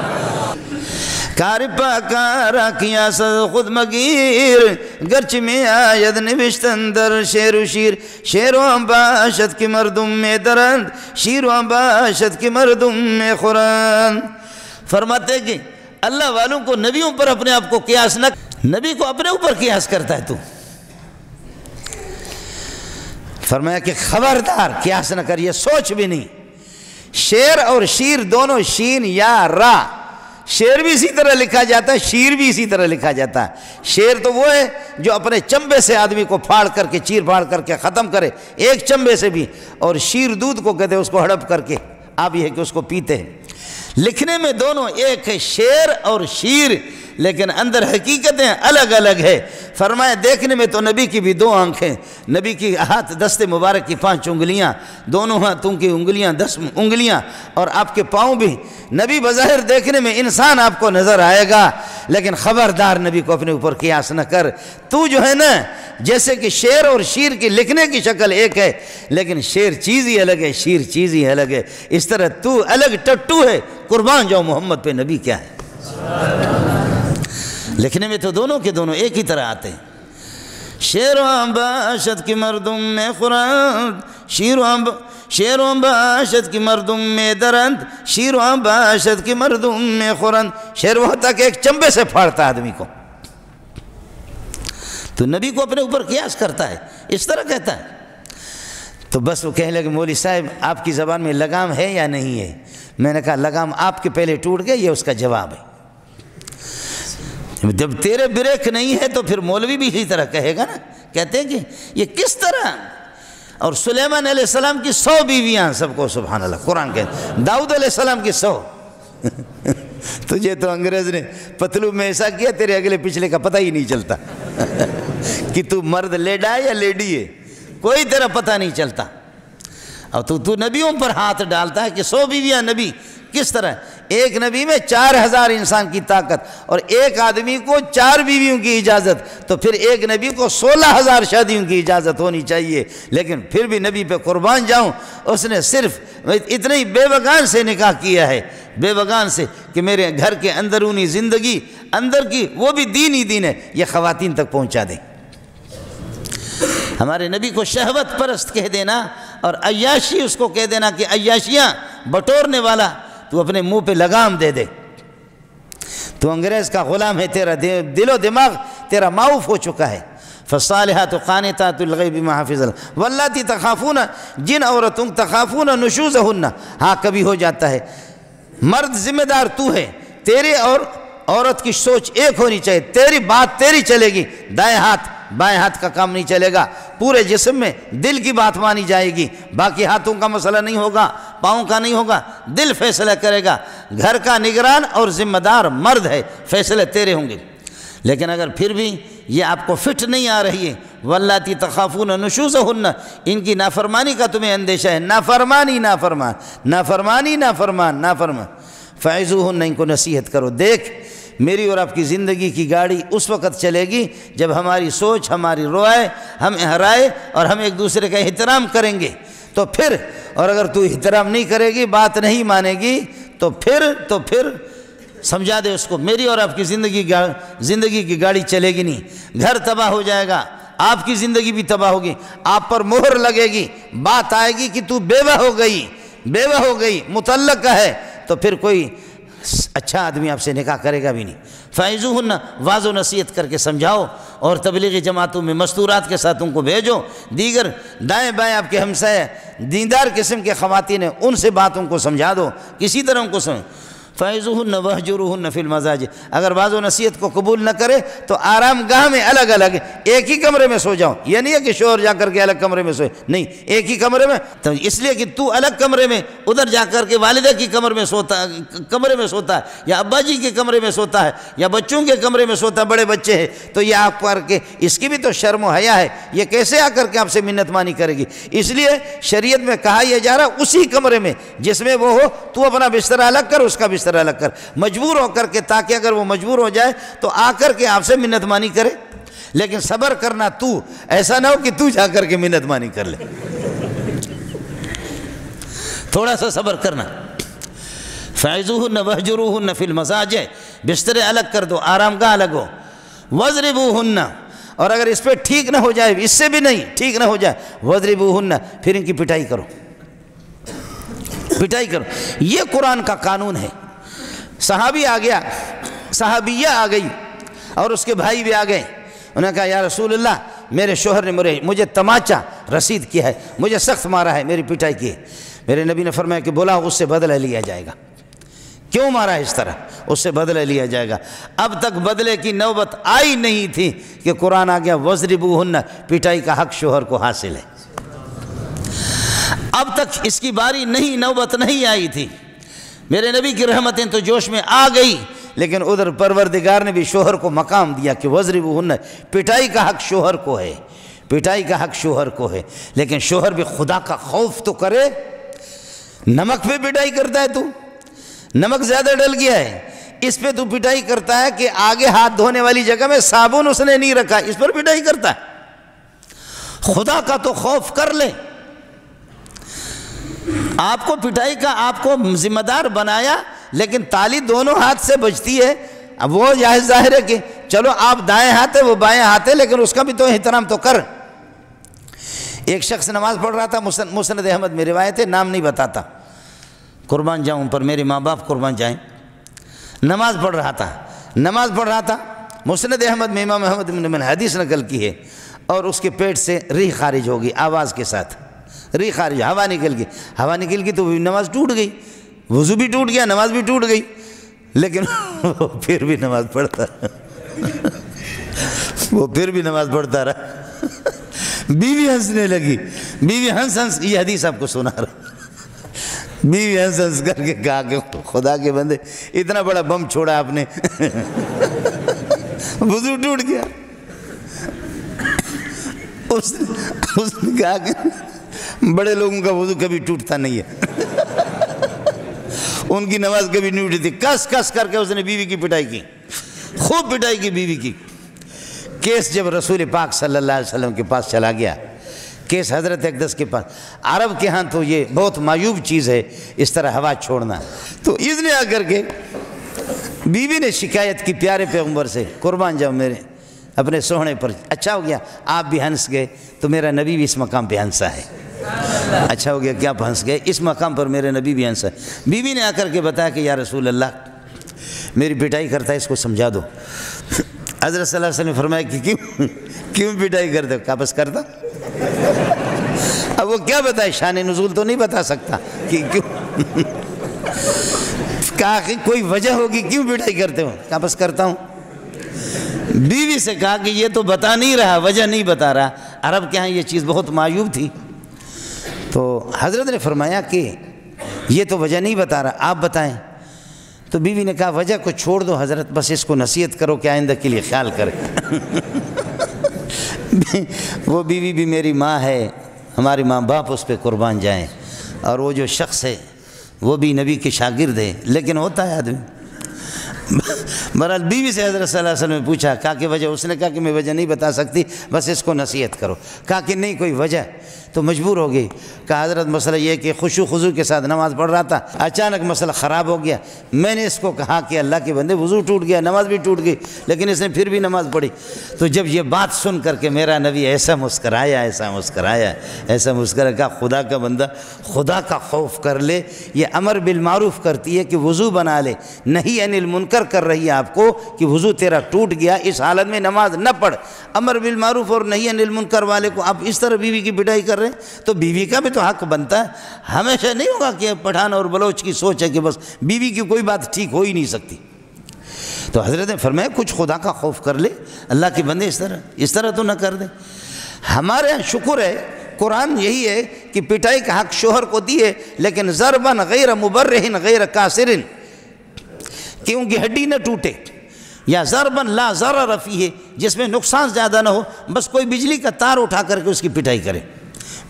کار پاکارا کیا سز خود مگیر، گرچ میں آید نوشتن در شیر و شیر، شیر و ہم باشد کی مردم میں درند، شیر و ہم باشد کی مردم میں خورند۔ فرماتے کہ اللہ والوں کو نبیوں پر اپنے آپ کو قیاس نہ، نبی کو اپنے اوپر قیاس کرتا ہے تو۔ فرمایا کہ خبردار قیاس نہ کر، یہ سوچ بھی نہیں۔ شیر اور شیر دونوں شین یا را، شیر بھی اسی طرح لکھا جاتا ہے، شیر بھی اسی طرح لکھا جاتا ہے۔ شیر تو وہ ہے جو اپنے چمبے سے آدمی کو پھاڑ کر کے، چیر پھاڑ کر کے ختم کرے، ایک چمبے سے بھی، اور شیر دودھ کو کہتے ہیں اس کو ہڑپ کر کے، آپ یہ ہے کہ اس کو پیتے ہیں۔ لکھنے میں دونوں ایک ہے، شیر اور شیر، لیکن اندر حقیقتیں الگ الگ ہے۔ فرمایا دیکھنے میں تو نبی کی بھی 2 آنکھیں، نبی کی ہاتھ دست مبارک کی 5 انگلیاں، دونوں ہاتھوں کی انگلیاں 10 انگلیاں، اور آپ کے پاؤں بھی۔ نبی بظاہر دیکھنے میں انسان آپ کو نظر آئے گا، لیکن خبردار نبی کو اپنے اوپر قیاس نہ کر۔ تو جو ہے نا، جیسے کہ شیر اور شیر کی لکھنے کی شکل ایک ہے، لیکن شیر چیز ہی الگ ہے، شیر چیز ہی الگ ہے، اس طرح تو الگ ٹٹو ہے، قربان جاؤ محمد پہ۔ نبی کیا ہے؟ لکھنے میں تو دونوں کے دونوں ایک ہی طرح آتے ہیں۔ شیر و باشد کی مردم میں خورند، شیر و باشد کی مردم میں درند، شیر و باشد کی مردم میں خورند۔ شیر وہ ہوتا کہ ایک چمبے سے پھاڑتا آدمی کو، تو نبی کو اپنے اوپر قیاس کرتا ہے، اس طرح کہتا ہے۔ تو بس وہ کہنے لگے مولوی صاحب آپ کی زبان میں لگام ہے یا نہیں ہے؟ میں نے کہا لگام آپ کے پہلے ٹوٹ گئے، یہ اس کا جواب ہے۔ جب تیرے بریک نہیں ہے تو پھر مولوی بھی اسی طرح کہے گا نا۔ کہتے ہیں کہ یہ کس طرح، اور سلیمان علیہ السلام کی 100 بیویاں، سب کو سبحان اللہ قرآن کہتے ہیں، داؤد علیہ السلام کی 100۔ تجھے تو انگریز نے پتلو میں ایسا کیا تیرے اگلے پچھلے کا پتہ ہی نہیں چلتا کہ تو مرد لیڈا ہے یا لیڈی ہے، کوئی تیرا پتہ نہیں چلتا۔ اور تو نبیوں پر ہاتھ ڈالتا ہے کہ 100 بیویاں نبی، کس طرح؟ ایک نبی میں 4000 انسان کی طاقت اور ایک آدمی کو 4 بیویوں کی اجازت، تو پھر ایک نبی کو 16,000 شادیوں کی اجازت ہونی چاہیے، لیکن پھر بھی نبی پہ قربان جاؤں، اس نے صرف اتنے ہی بے بگان سے نکاح کیا ہے، بے بگان سے، کہ میرے گھر کے اندرونی زندگی اندر کی وہ بھی دین ہی دین ہے، یہ خواتین تک پہنچا دیں۔ ہمارے نبی کو شہوت پرست کہہ دینا اور عیاشی اس کو کہہ دینا کہ عیاشیاں بٹورنے والا، تو اپنے منہ پہ لگام دے دے، تو انگریز کا غلام ہے، تیرا دل و دماغ تیرا معاف ہو چکا ہے۔ فالصالحات قانتات للغیب بما حفظ اللہ واللاتی تخافون، جن عورتوں تخافون نشوزہن، ہاں کبھی ہو جاتا ہے، مرد ذمہ دار تو ہے، تیرے اور عورت کی سوچ ایک ہونی چاہیے، تیری بات تیری چلے گی، دائیں ہاتھ بائیں ہاتھ کا کام نہیں چلے گا، پورے جسم میں دل کی بات مانی جائے گی، باقی ہاتھوں کا مسئلہ نہیں ہوگا، پاؤں کا نہیں ہوگا، دل فیصلہ کرے گا، گھر کا نگران اور ذمہ دار مرد ہے، فیصلے تیرے ہوں گے۔ لیکن اگر پھر بھی یہ آپ کو فٹ نہیں آ رہی ہے، واللاتی تخافون نشوزہن، ان کی نافرمانی کا تمہیں اندیشہ ہے، نافرمانی فعظوہن، ان کو نصیحت کرو۔ دیکھ میری اور آپ کی زندگی کی گاڑی اس وقت چلے گی جب ہماری سوچ، ہماری رائے، ہم رائے اور ہم ایک دوسرے کا احترام کریں گے، تو پھر، اور اگر تو احترام نہیں کرے گی، بات نہیں مانے گی، تو پھر سمجھا دے اس کو، میری اور آپ کی زندگی کی گاڑی چلے گی نہیں، گھر تباہ ہو جائے گا، آپ کی زندگی بھی تباہ ہوگی، آپ پر مہر لگے گی، بات آئے گی کہ تو بیوہ ہو گئی، مطلق ہے، تو پھر کوئی اچھا آدمی آپ سے نکاح کرے گا بھی نہیں۔ فعظوہن، واض و نصیحت کر کے سمجھاؤ، اور تبلیغی جماعتوں میں مستورات کے ساتھ ان کو بھیجو، دیگر دائیں بائیں آپ کے ہمسائے دیندار قسم کے خواتین ہیں، ان سے باتوں کو سمجھا دو، کسی طرح ان کو فعظوہن وہجروہن فی المضاجع، اگر واض و نصیحت کو قبول نہ کرے تو آرام گاہ میں الگ الگ ایک ہی کمرے میں سو جاؤ، یہ نہیں ہے کہ شوہر جا کر کے الگ کمرے میں سوئے، نہیں، ایک ہی کمرے میں، تو اس لیے کہ تو الگ کمرے میں ادھر جا کر کے والدہ کی کمرے میں سوتا ہے یا ابا جی کے کمرے میں سوتا ہے یا بچوں کے کمرے میں سوتا ہے، بڑے بچے ہیں، تو یہ آپ کر کے اس کی بھی تو شرم و حیا ہے، یہ کیسے آ کر کے آپ سے منت مانی کرے گی؟ اس لیے شریعت میں کہا یہ جا رہا اسی کمرے میں جس میں وہ ہو، تو اپنا بستر الگ کر، اس کا بستر الگ کر، مجبور ہو کر کے، تاکہ اگر وہ مجبور ہو جائے تو آ کر کے آپ سے منت مانی کرے، لیکن صبر کرنا، تو ایسا نہ ہو کہ تو جا کر کے منت مانی کر لے، تھوڑا سا صبر کرنا۔ فعظوہن وہجروہن فی المضاجع، بسترے الگ کر دو، آرام گاہ الگ ہو۔ واضربوہن، اور اگر اس پہ ٹھیک نہ ہو جائے، اس سے بھی نہیں ٹھیک نہ ہو جائے، واضربوہن، پھر ان کی پٹائی کرو، یہ قرآن کا قانون ہے۔ صحابی آ گیا، صحابیہ آ گئی اور اس کے بھائی بھی آ گئے، انہوں نے کہا یا رسول اللہ، میرے شوہر نے مجھے تماچا رسید کیا ہے، مجھے سخت مارا ہے، میری پٹائی کی ہے۔ میرے نبی نے فرمایا کہ بولا اس سے بدلہ لیا جائے گا، کیوں مارا ہے اس طرح، اس سے بدلہ لیا جائے گا۔ اب تک بدلے کی نوبت آئی نہیں تھی کہ قرآن آ گیا واضربوہن، پٹائی کا حق شوہر کو حاصل ہے، اب تک اس کی باری نہیں، نوبت نہیں آئی تھی۔ میرے نبی کی رحمتیں تو جوش میں آ گئی، لیکن ادھر پروردگار نے بھی شوہر کو مقام دیا کہ واضربوہن، پٹائی کا حق شوہر کو ہے، پٹائی کا حق شوہر کو ہے، لیکن شوہر بھی خدا کا خوف تو کرے۔ نمک پہ پٹائی کرتا ہے، تو نمک زیادہ ڈل گیا ہے، اس پہ تو پٹائی کرتا ہے کہ آگے ہاتھ دھونے والی جگہ میں صابن اس نے نہیں رکھا، اس پر پٹائی کرتا ہے۔ خدا کا تو خوف کر لے، آپ کو پٹائی کا آپ کو ذمہ دار بنایا، لیکن تالی دونوں ہاتھ سے بجتی ہے۔ اب وہ ظاہر ہے کہ چلو آپ دائیں ہاتھ ہے، وہ بائیں ہاتھ ہے، لیکن اس کا بھی تو احترام تو کر۔ ایک شخص نماز پڑھ رہا تھا، مسند احمد میں روایت ہے، نام نہیں بتاتا، قربان جاؤں پر میرے ماں باپ قربان جائیں، نماز پڑھ رہا تھا، مسند احمد میں امام احمد بن حدیث نقل کی ہے، اور اس کے پیٹ سے ریح خارج ہوگی، آواز کے ساتھ ریح خارج، ہوا نکل گئی تو نماز ٹوٹ گئی، وضو بھی ٹوٹ گیا، نماز بھی ٹوٹ گئی، لیکن وہ پھر بھی نماز پڑھتا رہا۔ بیوی ہنسنے لگی، بیوی ہنس یہ حدیث آپ کو سنا رہا، بیوی ہنس کر کے کہا کہ خدا کے بندے، اتنا بڑا بم چھوڑا آپ نے، وضو ٹوٹ گیا۔ اس نے کہا کہ بڑے لوگوں کا وضو کبھی ٹوٹتا نہیں ہے۔ ان کی نماز کبھی نہیں اٹھی تھی، کس کس کر کے اس نے بیوی کی پٹائی کی، خوب پٹائی کی بیوی کی۔ کیس جب رسول پاک صلی اللہ علیہ وسلم کے پاس چلا گیا، کیس حضرت اقدس کے پاس، عرب کے ہاں تو یہ بہت معیوب چیز ہے اس طرح ہوا چھوڑنا، تو اس نے آ کر کے بیوی نے شکایت کی پیارے پیغمبر سے، قربان جاؤ میرے اپنے سوہنے پر، اچھا ہو گیا آپ بھی ہنس گئے تو میرا نبی بھی اس مقام پہ ہنسا ہے، اچھا ہو گیا کہ آپ ہنس گئے، اس مقام پر میرے نبی بھی ہنسا ہے۔ بیوی نے آ کر کے بتایا کہ یا رسول اللہ میری پٹائی کرتا ہے، اس کو سمجھا دو۔ حضرت صلی اللہ علیہ وسلم نے فرمایا کہ کیوں پٹائی کرتے ہو؟ کہا بس کرتا۔ اب وہ کیا بتائے، شان نزول تو نہیں بتا سکتا کہ کیوں، کہا کہ کوئی وجہ ہوگی کیوں پٹائی کرتے ہو؟ کہا بس کرتا ہوں۔ بیوی سے کہا کہ یہ تو بتا نہیں رہا، وجہ نہیں بتا رہا، عرب کے ہاں یہ چیز بہت معیوب تھی۔ تو حضرت نے فرمایا کہ یہ تو وجہ نہیں بتا رہا، آپ بتائیں۔ تو بیوی نے کہا وجہ کو چھوڑ دو حضرت، بس اس کو نصیحت کرو کہ آئندہ کے لیے خیال کرے۔ وہ بیوی بھی میری ماں ہے، ہماری ماں باپ اس پہ قربان جائیں، اور وہ جو شخص ہے وہ بھی نبی کے شاگرد ہے، لیکن ہوتا ہے آدمی۔ بہرحال بیوی سے حضرت صلی اللہ علیہ وسلم نے پوچھا، کہا کہ وجہ؟ اس نے کہا کہ میں وجہ نہیں بتا سکتی، بس اس کو نصیحت کرو۔ کہا کہ نہیں کوئی وجہ، تو مجبور ہو گئی۔ کہا حضرت مسئلہ یہ کہ خشوع خضوع کے ساتھ نماز پڑھ رہا تھا، اچانک مسئلہ خراب ہو گیا، میں نے اس کو کہا کہ اللہ کے بندے وضو ٹوٹ گیا، نماز بھی ٹوٹ گئی، لیکن اس نے پھر بھی نماز پڑھی۔ تو جب یہ بات سن کر کے میرا نبی ایسا مسکرایا، کہا خدا کا بندہ خدا کا خوف کر لے، یہ امر بالمعروف کرتی ہے کہ وضو بنا لے، نہی عن المنکر کر رہی ہے آپ کو کہ وضو تیرا ٹوٹ گیا، اس حالت میں نماز نہ پڑھ۔ امر بالمعروف اور نہی عن المنکر والے کو آپ اس طرح بیوی کی پٹائی کر رہے ہیں، تو بیوی کا بھی تو حق بنتا ہے۔ ہمیشہ نہیں ہوگا کہ پٹھان اور بلوچ کی سوچ ہے کہ بس بیوی کی کوئی بات ٹھیک ہو ہی نہیں سکتی۔ تو حضرت نے فرمایا کچھ خدا کا خوف کر لے، اللہ کے بندے اس طرح تو نہ کر دیں۔ ہمارے یہاں شکر ہے، قرآن یہی ہے کہ پٹائی کا حق شوہر کو دیے، لیکن ضربن غیر مبرح غیر کاسر، کہ ان کی ہڈی نہ ٹوٹے، یا ضربن لا ضرر فیہ، جس میں نقصان زیادہ نہ ہو، بس کوئی بجلی کا تار اٹھا کر کے اس کی پٹائی کرے،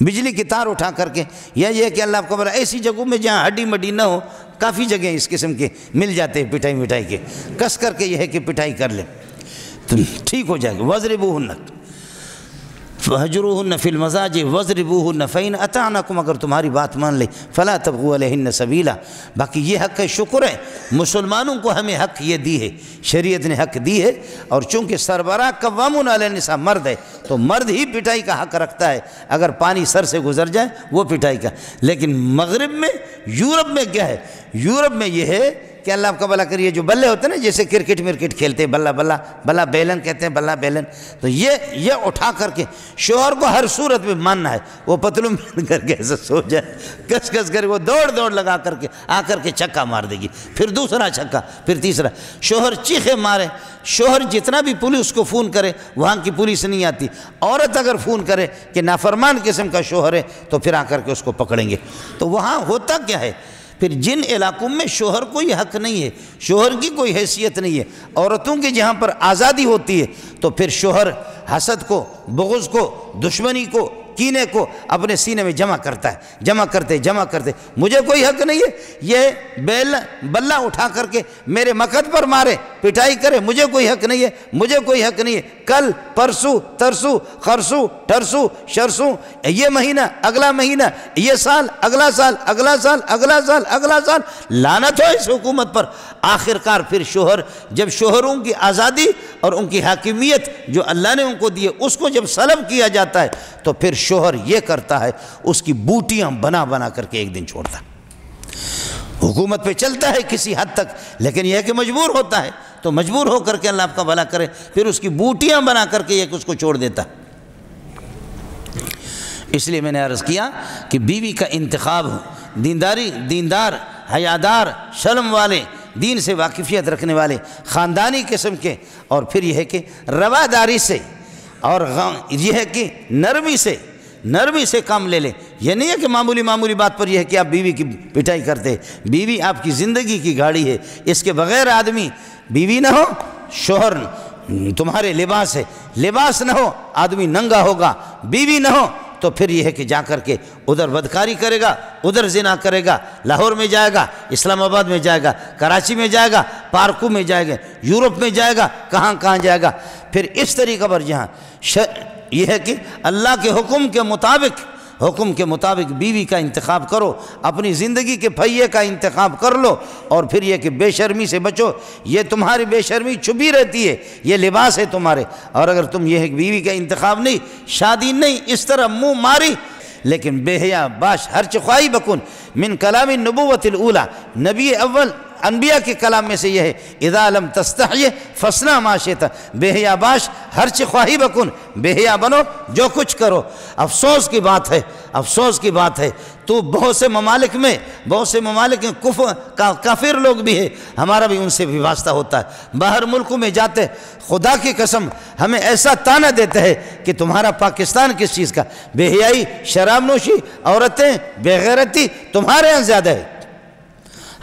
بجلی کی تار اٹھا کر کے، یا یہ کہ اللہ آپ کو بلا ایسی جگہوں میں جہاں ہڈی مڈی نہ ہو، کافی جگہیں اس قسم کے مل جاتے ہیں پٹائی مٹائی کے، کس کر کے یہ ہے کہ پٹائی کر لے تو ٹھیک ہو جائے گا۔ وَاضْرِبُوهُنَّ فَاهْجُرُوهُنَّ فِي الْمَضَاجِعِ وَاضْرِبُوهُنَّ فَإِنْ أَطَعْنَكُمْ، اگر تمہاری بات مان لے، فَلَا تَبْغُوا عَلَيْهِنَّ سَبِيلًا۔ باقی یہ حق ہے، شکر ہے مسلمانوں کو ہمیں حق یہ دی ہے، شریعت نے حق دی ہے، اور چونکہ سربراہ قوامون علی النساء مرد ہے تو مرد ہی پٹائی کا حق رکھتا ہے، اگر پانی سر سے گزر جائے وہ پٹائی کا۔ لیکن مغرب میں، یورپ میں کیا ہے؟ یورپ میں یہ ہے کہ اللہ آپ کا بلا کریے، جو بلے ہوتے ہیں نا، جیسے کرکٹ مرکٹ کھیلتے ہیں، بلا بیلن کہتے ہیں، بلا بیلن، تو یہ اٹھا کر کے شوہر کو ہر صورت میں ماننا ہے، وہ پتلوں میں کر کے ایسا سو جائے، کس کس کر کے وہ دوڑ لگا کر کے آ کر کے چھکا مار دے گی، پھر دوسرا چھکا، پھر تیسرا، شوہر چیخے مارے، شوہر جتنا بھی پولیس کو فون کرے وہاں کی پولیس نہیں آتی، عورت اگر فون کرے کہ نافرمان قسم کا شوہر ہے تو پھر آ کر کے اس کو پکڑیں گے۔ تو وہاں ہوتا کیا ہے؟ پھر جن علاقوں میں شوہر کو یہ حق نہیں ہے، شوہر کی کوئی حیثیت نہیں ہے، عورتوں کی جہاں پر آزادی ہوتی ہے، تو پھر شوہر حسد کو، بغض کو، دشمنی کو، کینے کو اپنے سینے میں جمع کرتا ہے، جمع کرتے مجھے کوئی حق نہیں ہے، یہ بلہ اٹھا کر کے میرے مقد پر مارے، پٹائی کرے، مجھے کوئی حق نہیں ہے، کل پرسو ترسو خرسو ٹرسو شرسو، یہ مہینہ اگلا مہینہ، یہ سال اگلا سال، لعنت ہو اس حکومت پر۔ آخرکار پھر شوہر، جب شوہروں کی آزادی اور ان کی حاکمیت جو اللہ نے ان کو دی ہے اس کو جب سلب کیا جاتا ہے تو پھر شوہر یہ کرتا ہے، اس کی بوٹیاں بنا کر کے ایک دن چھوڑتا ہے۔ حکومت پہ چلتا ہے کسی حد تک، لیکن یہ ہے کہ مجبور ہوتا ہے، تو مجبور ہو کر کے اللہ آپ کا بھلا کرے، پھر اس کی بوٹیاں بنا کر کے یہ اس کو چھوڑ دیتا ہے۔ اس لیے میں نے عرض کیا کہ بیوی کا انتخاب ہو، دیندار، حیادار، شرم والے، دین سے واقفیت رکھنے والے، خاندانی قسم کے، اور پھر یہ ہے کہ رواداری سے، اور یہ ہے کہ نرمی سے کام لے لیں۔ یہ نہیں ہے کہ معمولی بات پر یہ ہے کہ آپ بیوی کی پٹائی کرتے، بیوی آپ کی زندگی کی گاڑی ہے، اس کے بغیر آدمی، بیوی نہ ہو شوہر تمہارے لباس ہے، لباس نہ ہو آدمی ننگا ہوگا، بیوی نہ ہو تو پھر یہ ہے کہ جا کر کے ادھر بدکاری کرے گا، ادھر زنا کرے گا، لاہور میں جائے گا، اسلام آباد میں جائے گا، کراچی میں جائے گا، پارکوں میں جائے گا، یورپ میں جائے گا، کہاں کہاں جائے گا۔ پھر اس طریقہ پر جہاں یہ ہے کہ اللہ کے حکم کے مطابق بیوی کا انتخاب کرو، اپنی زندگی کے پہیے کا انتخاب کر لو، اور پھر یہ کہ بے شرمی سے بچو۔ یہ تمہاری بے شرمی چھپی رہتی ہے، یہ لباس ہے تمہارے۔ اور اگر تم یہ ہے کہ بیوی کا انتخاب نہیں، شادی نہیں، اس طرح منہ ماری، لیکن بے حیا باش ہرچ خواہی بکن من کلام النبوت الاولی، نبی اول انبیاء کے کلام میں سے یہ ہے، اذا لم تستحی فاصنع ما شئت، بے حیا باش ہرچ خواہی بکن، بے حیا بنو، جو کچھ کرو۔ افسوس کی بات ہے تو بہت سے ممالک میں کافر لوگ بھی ہیں، ہمارا بھی ان سے بھی واسطہ ہوتا ہے۔ باہر ملکوں میں جاتے، خدا کی قسم ہمیں ایسا تانا دیتے ہیں کہ تمہارا پاکستان کس چیز کا، بے حیائی، شراب نوشی، عورتیں، بے غیرتی تمہارے ہاں زیادہ ہے۔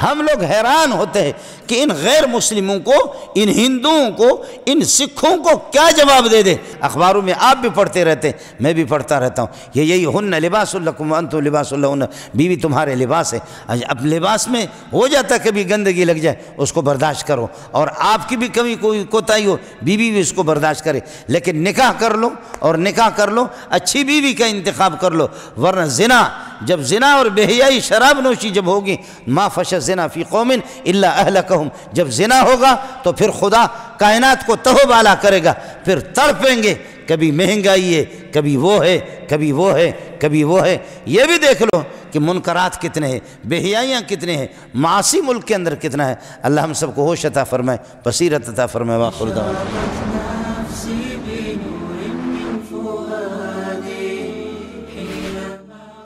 ہم لوگ حیران ہوتے ہیں کہ ان غیر مسلموں کو، ان ہندوؤں کو، ان سکھوں کو کیا جواب دے دیں۔ اخباروں میں آپ بھی پڑھتے رہتے ہیں، میں بھی پڑھتا رہتا ہوں، یہی ہن لباس لکم وانتم لباس لہن، بیوی تمہارے لباس ہے۔ اب لباس میں ہو جاتا ہے کبھی گندگی لگ جائے، اس کو برداشت کرو، اور آپ کی بھی کبھی کوئی کوتاہی ہو، بیوی بھی اس کو برداشت کرے، لیکن نکاح کر لو، اور نکاح کر لو، اچھی بیوی کا انتخاب کر لو، ورنہ جب زنا اور بے حیائی، شراب نوشی جب ہوگی، ما فش الزنا فی قوم الا اہلکہم، جب زنا ہوگا تو پھر خدا کائنات کو تہو بالا کرے گا، پھر تڑپیں گے، کبھی مہنگائی ہے، کبھی وہ ہے، کبھی وہ ہے، کبھی وہ ہے۔ یہ بھی دیکھ لو کہ منکرات کتنے ہیں، بے حیائیاں کتنے ہیں، معاصی ملک کے اندر کتنا ہے۔ اللہ ہم سب کو ہوش عطا فرمائے، بصیرت عطا فرمائے۔ وآخر دعوانا